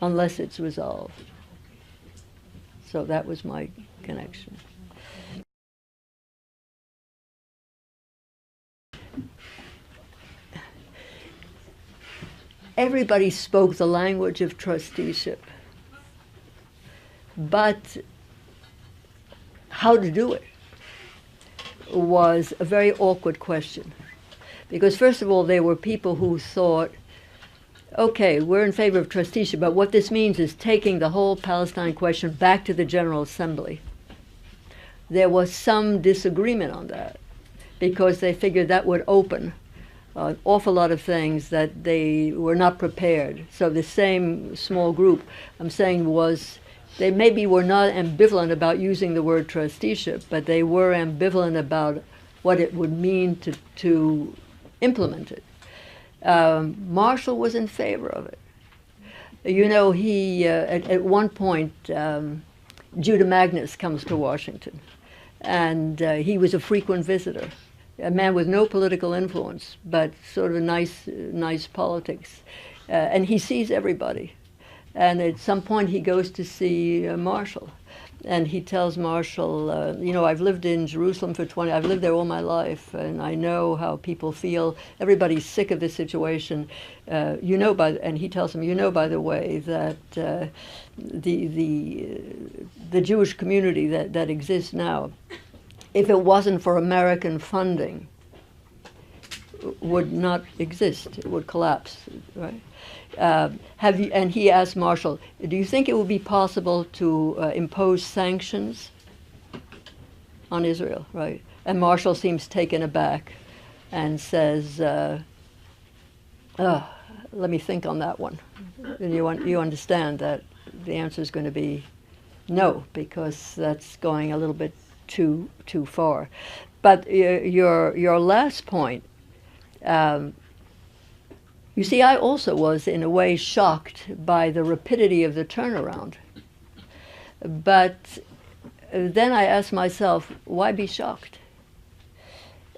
unless it's resolved. So that was my connection. Everybody spoke the language of trusteeship, but how to do it was a very awkward question. Because first of all, there were people who thought, okay, we're in favor of trusteeship, but what this means is taking the whole Palestine question back to the General Assembly. There was some disagreement on that, because they figured that would open an awful lot of things that they were not prepared. So the same small group, I'm saying, they maybe were not ambivalent about using the word trusteeship, but they were ambivalent about what it would mean to implement it. Marshall was in favor of it. He, at one point, Judah Magnus comes to Washington, and he was a frequent visitor, a man with no political influence, but sort of nice politics. And he sees everybody. And at some point he goes to see Marshall. And he tells Marshall, you know, I've lived in Jerusalem I've lived there all my life, and I know how people feel. Everybody's sick of this situation. You know, and he tells him, you know, by the way, that the Jewish community that exists now, if it wasn't for American funding, would not exist. It would collapse, right? And he asked Marshall, do you think it would be possible to impose sanctions on Israel, right? And Marshall seems taken aback and says, let me think on that one. And you understand that the answer is going to be no, because that's going a little bit too far. But your last point, you see, I also was, in a way, shocked by the rapidity of the turnaround. But then I asked myself, why be shocked?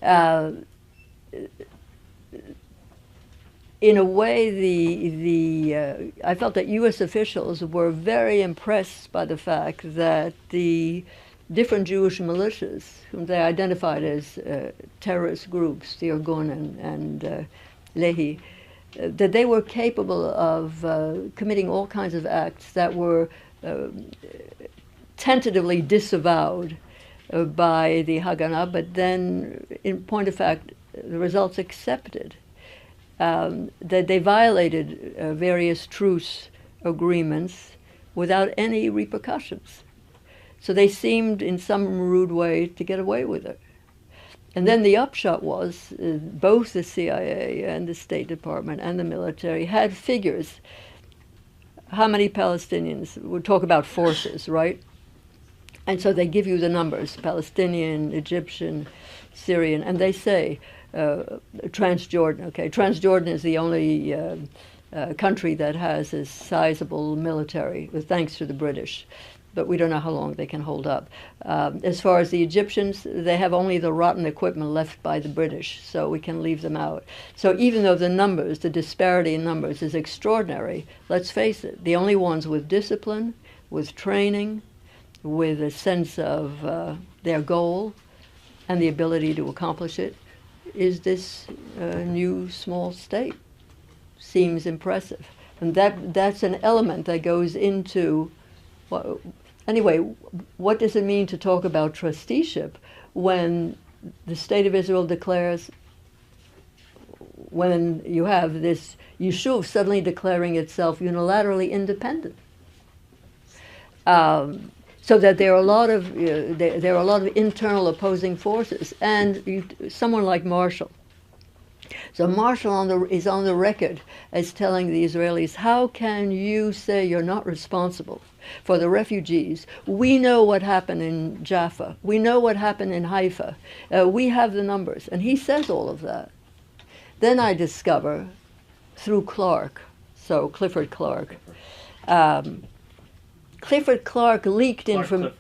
In a way, I felt that U.S. officials were very impressed by the fact that the different Jewish militias, whom they identified as terrorist groups, the Irgun and Lehi, that they were capable of committing all kinds of acts that were tentatively disavowed by the Haganah, but then, in point of fact, the results accepted. That they violated various truce agreements without any repercussions. So they seemed, in some rude way, to get away with it. And then the upshot was both the CIA and the State Department and the military had figures. How many Palestinians? We'll talk about forces, right? And so they give you the numbers, Palestinian, Egyptian, Syrian, and they say Transjordan. Okay, Transjordan is the only country that has a sizable military, thanks to the British. But we don't know how long they can hold up. As far as the Egyptians, they have only the rotten equipment left by the British, so we can leave them out. So even though the numbers, the disparity in numbers is extraordinary, let's face it, the only ones with discipline, with training, with a sense of their goal and the ability to accomplish it, is this new small state. Seems impressive. And that's an element that goes into, well, anyway, what does it mean to talk about trusteeship when the State of Israel declares, when you have this Yishuv suddenly declaring itself unilaterally independent? So that there are a lot of there are a lot of internal opposing forces, and someone like Marshall. So Marshall is on the record as telling the Israelis, how can you say you're not responsible for the refugees? We know what happened in Jaffa. We know what happened in Haifa. We have the numbers. And he says all of that. Then I discover, through Clark, so Clifford Clark, Clifford Clark leaked information.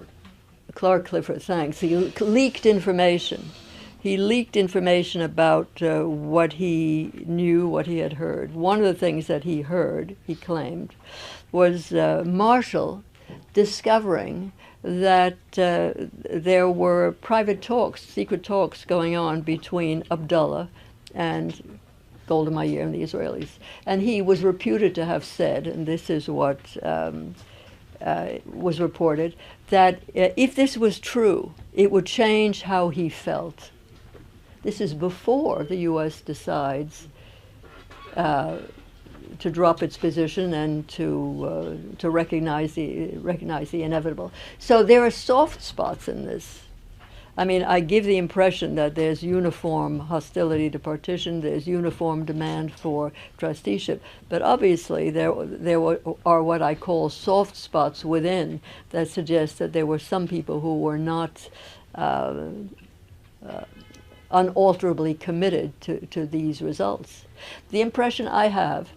Clark Clifford, thanks. He leaked information. He leaked information about what he knew, what he had heard. One of the things that he heard, he claimed, was Marshall discovering that there were private talks, secret talks going on between Abdullah and Golda Meir and the Israelis. And he was reputed to have said, and this is what was reported, that if this was true, it would change how he felt. This is before the U.S. decides to drop its position and to recognize the inevitable. So there are soft spots in this. I mean, I give the impression that there's uniform hostility to partition, there's uniform demand for trusteeship, but obviously there are what I call soft spots within that suggest that there were some people who were not unalterably committed to these results. The impression I have,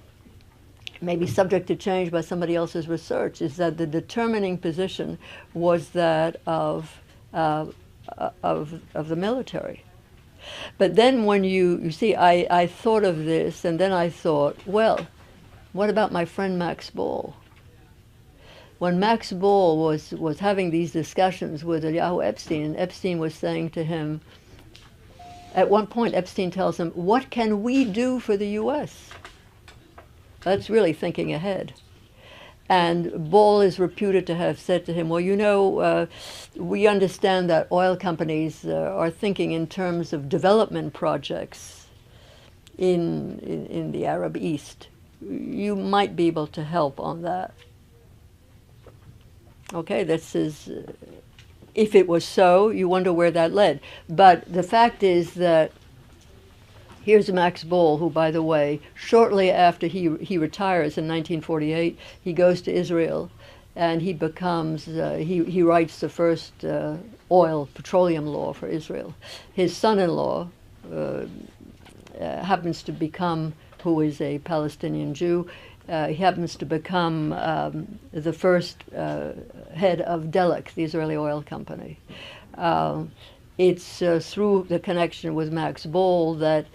maybe subject to change by somebody else's research, is that the determining position was that of the military. But then when you see, I thought of this, and then I thought, well, what about my friend Max Ball? when Max Bohl was having these discussions with Eliyahu Epstein, and Epstein was saying to him, at one point Epstein tells him, "What can we do for the U.S.?" That's really thinking ahead. And Bohl is reputed to have said to him, "Well, you know, we understand that oil companies are thinking in terms of development projects in the Arab East. You might be able to help on that." Okay, this is, if it was so, you wonder where that led. But the fact is that here's Max Bohl, who, by the way, shortly after he retires in 1948, he goes to Israel, and he becomes, he writes the first petroleum law for Israel. His son-in-law happens to become, who is a Palestinian Jew, he happens to become the first head of Delek, the Israeli oil company. It's through the connection with Max Bohl that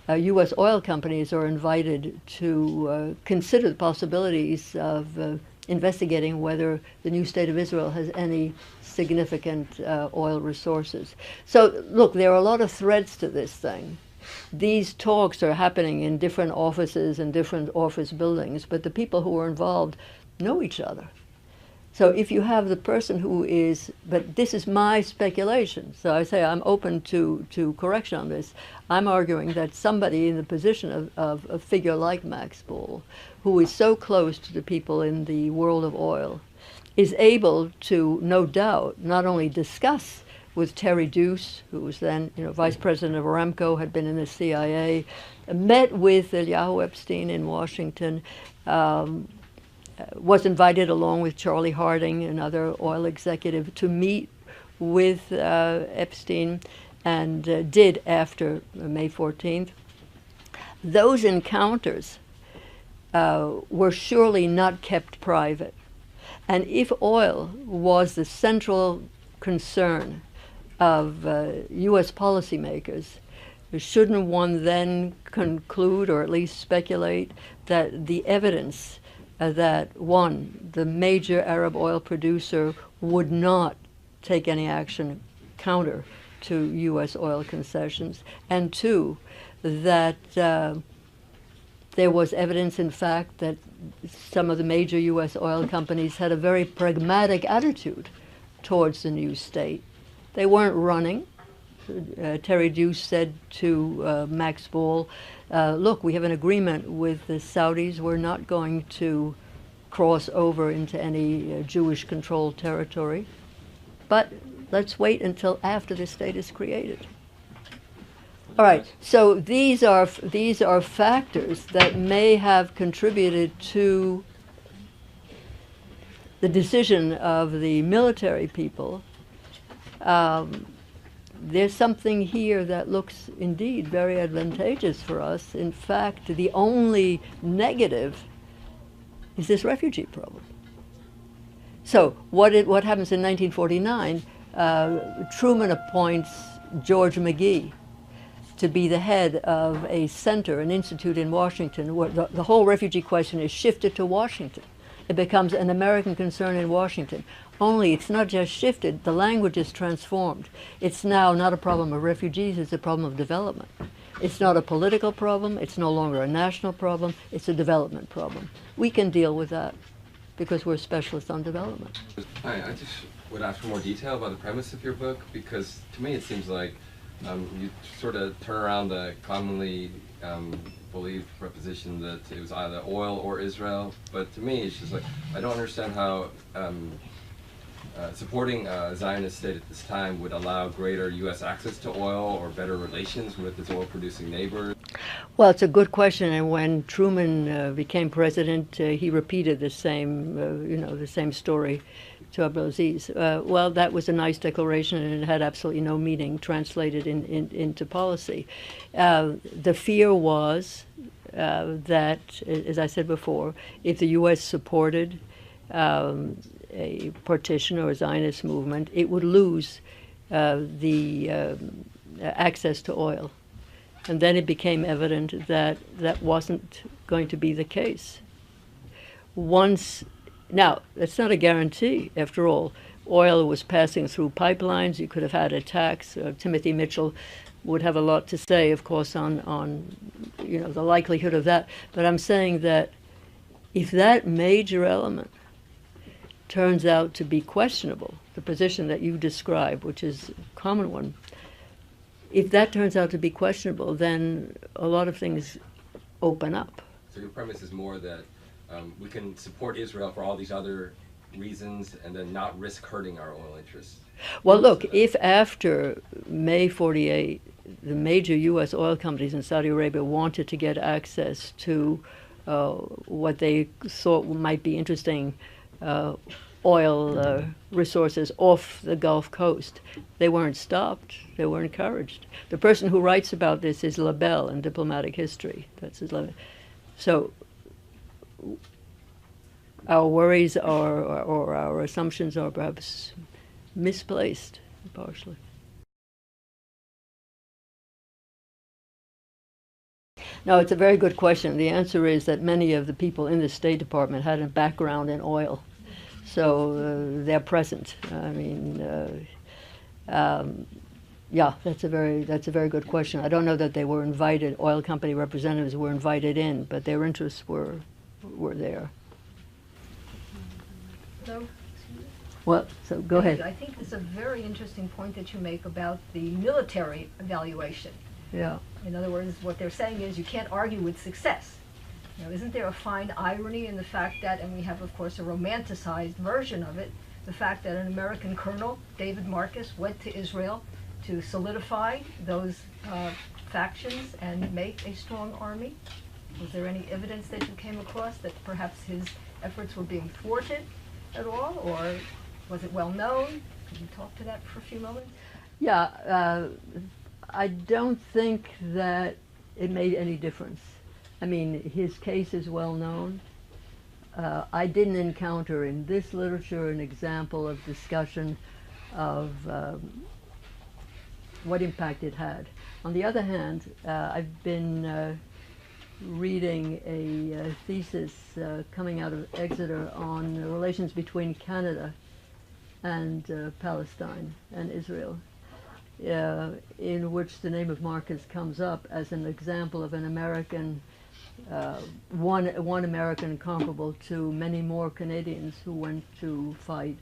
U.S. oil companies are invited to consider the possibilities of investigating whether the new state of Israel has any significant oil resources. So, look, there are a lot of threads to this thing. These talks are happening in different offices and different office buildings, but the people who are involved know each other. So if you have the person who is, but this is my speculation, so I say I'm open to correction on this. I'm arguing that somebody in the position of a figure like Max Bohl, who is so close to the people in the world of oil, is able to, no doubt, not only discuss with Terry Deuce, who was then, vice president of Aramco, had been in the CIA, met with Eliyahu Epstein in Washington, was invited along with Charlie Harding, another oil executive, to meet with Epstein, and did after May 14th. Those encounters were surely not kept private. And if oil was the central concern of U.S. policymakers, shouldn't one then conclude, or at least speculate, that the evidence that, one, the major Arab oil producer would not take any action counter to U.S. oil concessions, and two, that there was evidence, in fact, that some of the major U.S. oil companies had a very pragmatic attitude towards the new state. They weren't running. Terry Deuce said to Max Bohl, look, we have an agreement with the Saudis. We're not going to cross over into any Jewish-controlled territory. But let's wait until after the state is created. All right, so these are factors that may have contributed to the decision of the military people. There's something here that looks indeed very advantageous for us. In fact, the only negative is this refugee problem. So what happens in 1949, Truman appoints George McGee to be the head of a center, an institute in Washington, where the whole refugee question is shifted to Washington. It becomes an American concern in Washington. Only it's not just shifted, the language is transformed. It's now not a problem of refugees, it's a problem of development. It's not a political problem, it's no longer a national problem, it's a development problem. We can deal with that because we're specialists on development. Hi, I just would ask for more detail about the premise of your book, because to me it seems like you sort of turn around the commonly believed proposition that it was either oil or Israel, but to me it's just like, I don't understand how supporting a Zionist state at this time would allow greater U.S. access to oil or better relations with its oil-producing neighbors. Well, it's a good question, and when Truman became president, he repeated the same, the same story to Abdulaziz. Well, that was a nice declaration, and it had absolutely no meaning translated into policy. The fear was that, as I said before, if the U.S. supported a partition or a Zionist movement, it would lose the access to oil. And then it became evident that that wasn't going to be the case. Once Now, that's not a guarantee, after all. Oil was passing through pipelines. You could have had attacks. Timothy Mitchell would have a lot to say, of course, on the likelihood of that. But I'm saying that if that major element turns out to be questionable, the position that you describe, which is a common one, if that turns out to be questionable, then a lot of things open up. So your premise is more that we can support Israel for all these other reasons and then not risk hurting our oil interests. Well, look, if after May 48, the major U.S. oil companies in Saudi Arabia wanted to get access to what they thought might be interesting oil resources off the Gulf Coast, they weren't stopped. They were encouraged. The person who writes about this is Labelle in Diplomatic History. That's his letter. So our worries are, or our assumptions are perhaps misplaced, partially. No, it's a very good question. The answer is that many of the people in the State Department had a background in oil, so they're present. I mean, yeah, that's a very good question. I don't know that they were invited. Oil company representatives were invited in, but their interests were there. So, Well, so go ahead. I think it's a very interesting point that you make about the military evaluation. Yeah. In other words, what they're saying is you can't argue with success. Isn't there a fine irony in the fact that, and we have, of course, a romanticized version of it, the fact that an American colonel, David Marcus, went to Israel to solidify those factions and make a strong army? Was there any evidence that you came across that perhaps his efforts were being thwarted at all, or was it well known? Could you talk to that for a few moments? Yeah, I don't think that it made any difference. I mean, his case is well known. I didn't encounter in this literature an example of discussion of what impact it had. On the other hand, I've been reading a thesis coming out of Exeter on the relations between Canada and Palestine and Israel, in which the name of Marcus comes up as an example of an American, one American comparable to many more Canadians who went to fight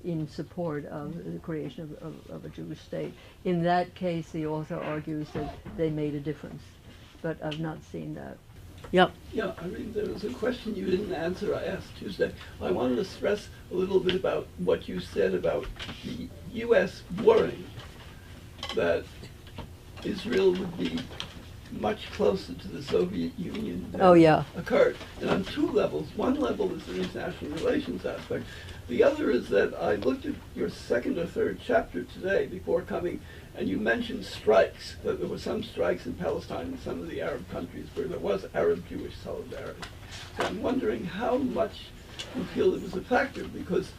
in support of the creation of a Jewish state. In that case, the author argues that they made a difference, but I've not seen that. Yep. Yeah, I mean, there was a question you didn't answer I asked Tuesday. I wanted to stress a little bit about what you said about the U.S. worrying that Israel would be much closer to the Soviet Union than occurred. And on two levels. One level is the international relations aspect. The other is that I looked at your second or third chapter today before coming, and you mentioned strikes, that there were some strikes in Palestine and some of the Arab countries where there was Arab-Jewish solidarity. So I'm wondering how much you feel it was a factor, because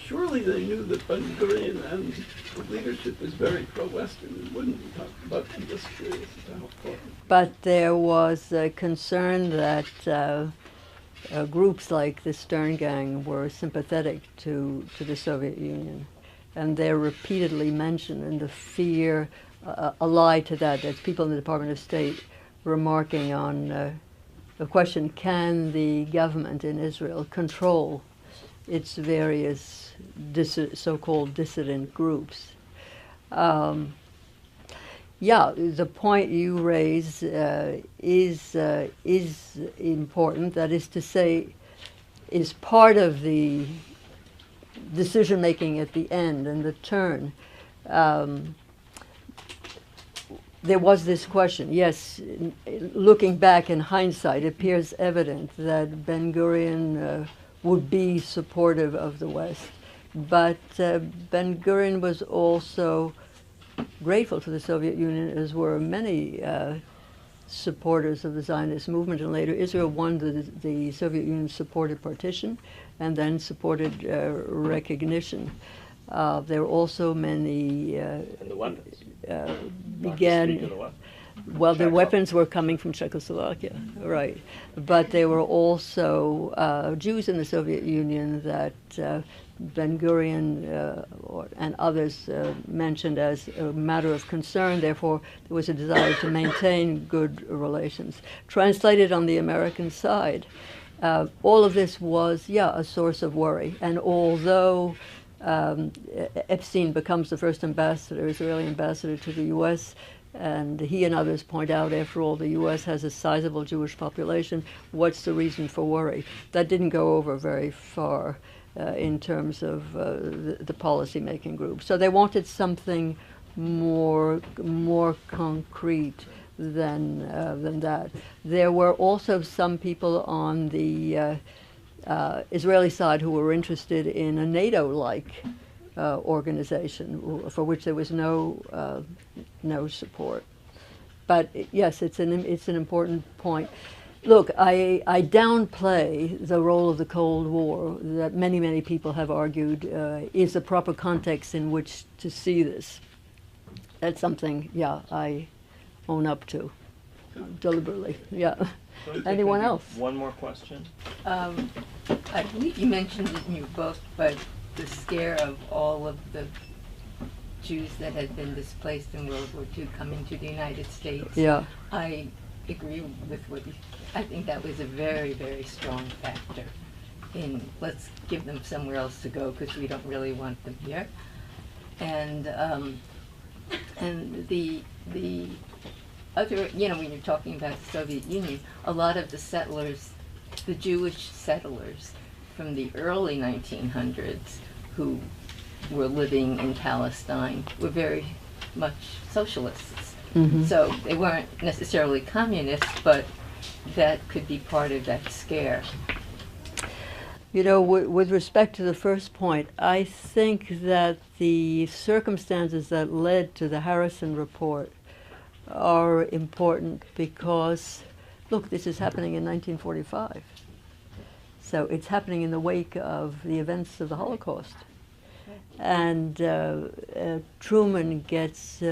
surely they knew that Ben-Gurion and the leadership was very pro-Western and wouldn't be talking about. I'm just curious as to how important. But there was a concern that groups like the Stern Gang were sympathetic to the Soviet Union. And they're repeatedly mentioned, and the fear, allied to that, that's people in the Department of State remarking on the question, can the government in Israel control its various so-called dissident groups? Yeah, the point you raise is important. That is to say, is part of the decision-making at the end and the turn. There was this question. Yes, looking back in hindsight, it appears evident that Ben-Gurion would be supportive of the West. But Ben-Gurion was also grateful to the Soviet Union, as were many supporters of the Zionist movement. And later, Israel won the Soviet Union-supported partition and then supported recognition. There were also many And the weapons. began. Well, the weapons were coming from Czechoslovakia, right. But there were also Jews in the Soviet Union that Ben-Gurion and others mentioned as a matter of concern. Therefore, there was a desire to maintain good relations. Translated on the American side, all of this was, a source of worry. And although Epstein becomes the first ambassador, Israeli ambassador to the U.S., and he and others point out, after all, the U.S. has a sizable Jewish population. What's the reason for worry? That didn't go over very far in terms of the policy-making group. So they wanted something more concrete than that. There were also some people on the Israeli side who were interested in a NATO-like organization for which there was no support. But yes, it's an important point. Look, I downplay the role of the Cold War that many people have argued is the proper context in which to see this. That's something, I own up to deliberately. Yeah. Anyone else? One more question. I believe you mentioned it in your book, but the scare of all of the Jews that had been displaced in World War II coming to the United States. Yeah. I agree with what you, I think that was a very, very strong factor in let's give them somewhere else to go because we don't really want them here. And the other, when you're talking about the Soviet Union, a lot of the settlers, the Jewish settlers from the early 1900s who were living in Palestine were very much socialists. Mm-hmm. So they weren't necessarily communists, but that could be part of that scare. With respect to the first point, I think that the circumstances that led to the Harrison report are important because, look, this is happening in 1945. So it's happening in the wake of the events of the Holocaust. And Truman gets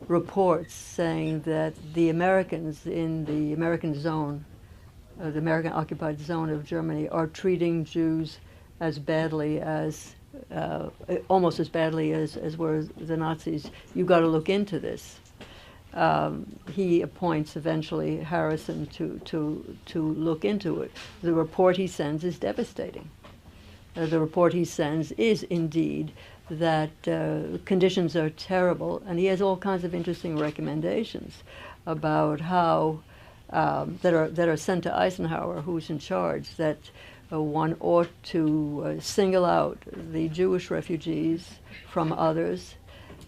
reports saying that the Americans in the American zone, the American occupied zone of Germany, are treating Jews as badly as, almost as badly as were the Nazis. You've got to look into this. He appoints eventually Harrison to look into it. The report he sends is devastating. The report he sends is indeed that conditions are terrible, and he has all kinds of interesting recommendations about how that are sent to Eisenhower, who's in charge, that one ought to single out the Jewish refugees from others.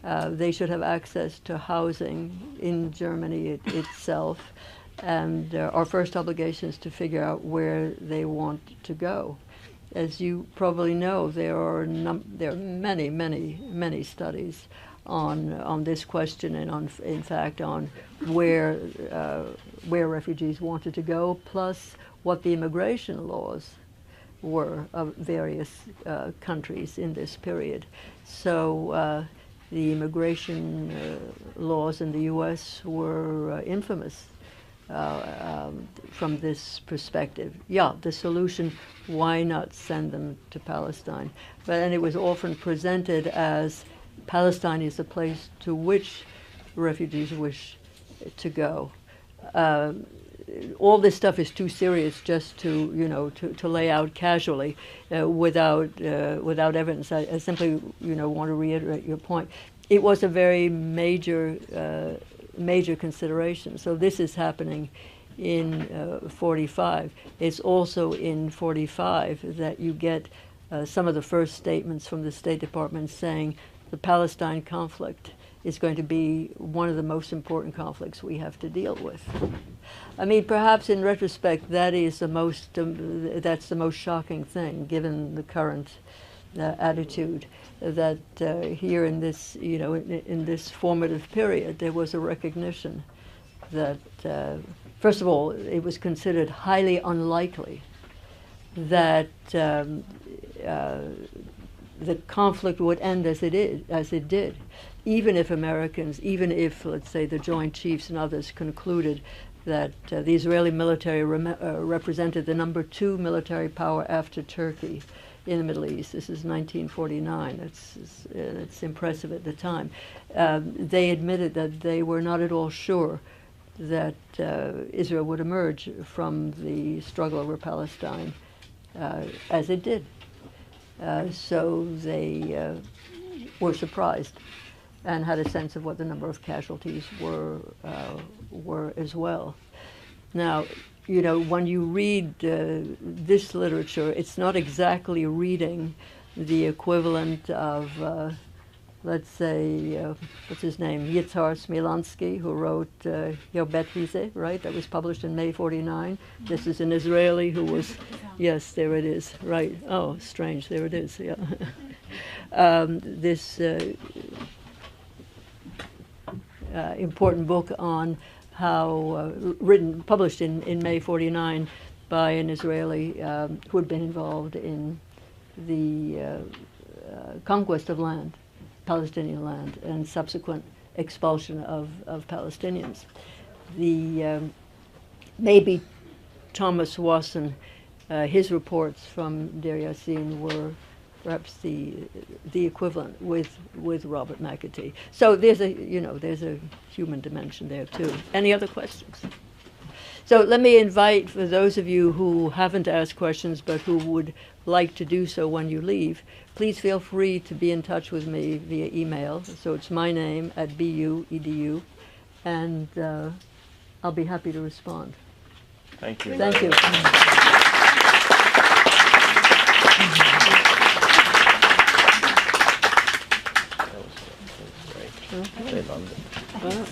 They should have access to housing in Germany itself, and our first obligation is to figure out where they want to go. As you probably know, there are many studies on this question, and in fact on where refugees wanted to go, plus what the immigration laws were of various countries in this period. So the immigration laws in the U.S. were infamous from this perspective. Yeah, the solution, why not send them to Palestine? And it was often presented as Palestine is the place to which refugees wish to go. All this stuff is too serious just to lay out casually without evidence. I simply want to reiterate your point. It was a very major consideration. So this is happening in 45. It's also in 45 that you get some of the first statements from the State Department saying the Palestine conflict is going to be one of the most important conflicts we have to deal with. I mean, perhaps in retrospect, that is that's the most shocking thing, given the current attitude, that here in this, in this formative period, there was a recognition that, first of all, it was considered highly unlikely that the conflict would end as it did, even if Americans, even if, let's say, the Joint Chiefs and others concluded that the Israeli military represented the number 2 military power after Turkey in the Middle East. This is 1949. It's impressive at the time. They admitted that they were not at all sure that Israel would emerge from the struggle over Palestine as it did. So they were surprised and had a sense of what the number of casualties were as well. Now, you know, when you read this literature, it's not exactly reading the equivalent of, let's say, what's his name, Yitzhar Smilansky, who wrote Yobet Vise, right? That was published in May 49. This is an Israeli who was, yes, there it is, right. Oh, strange, there it is, yeah. This important book on how, published in May 49 by an Israeli who had been involved in the conquest of land, Palestinian land, and subsequent expulsion of Palestinians. Maybe Thomas Wasson, his reports from Deir Yassin were perhaps the equivalent with Robert McAtee. So there's a human dimension there too. Any other questions? So let me invite, for those of you who haven't asked questions but who would like to do so when you leave, please feel free to be in touch with me via email. So it's my name at BU.edu, and I'll be happy to respond. Thank you. Thank you. That was great. They loved it.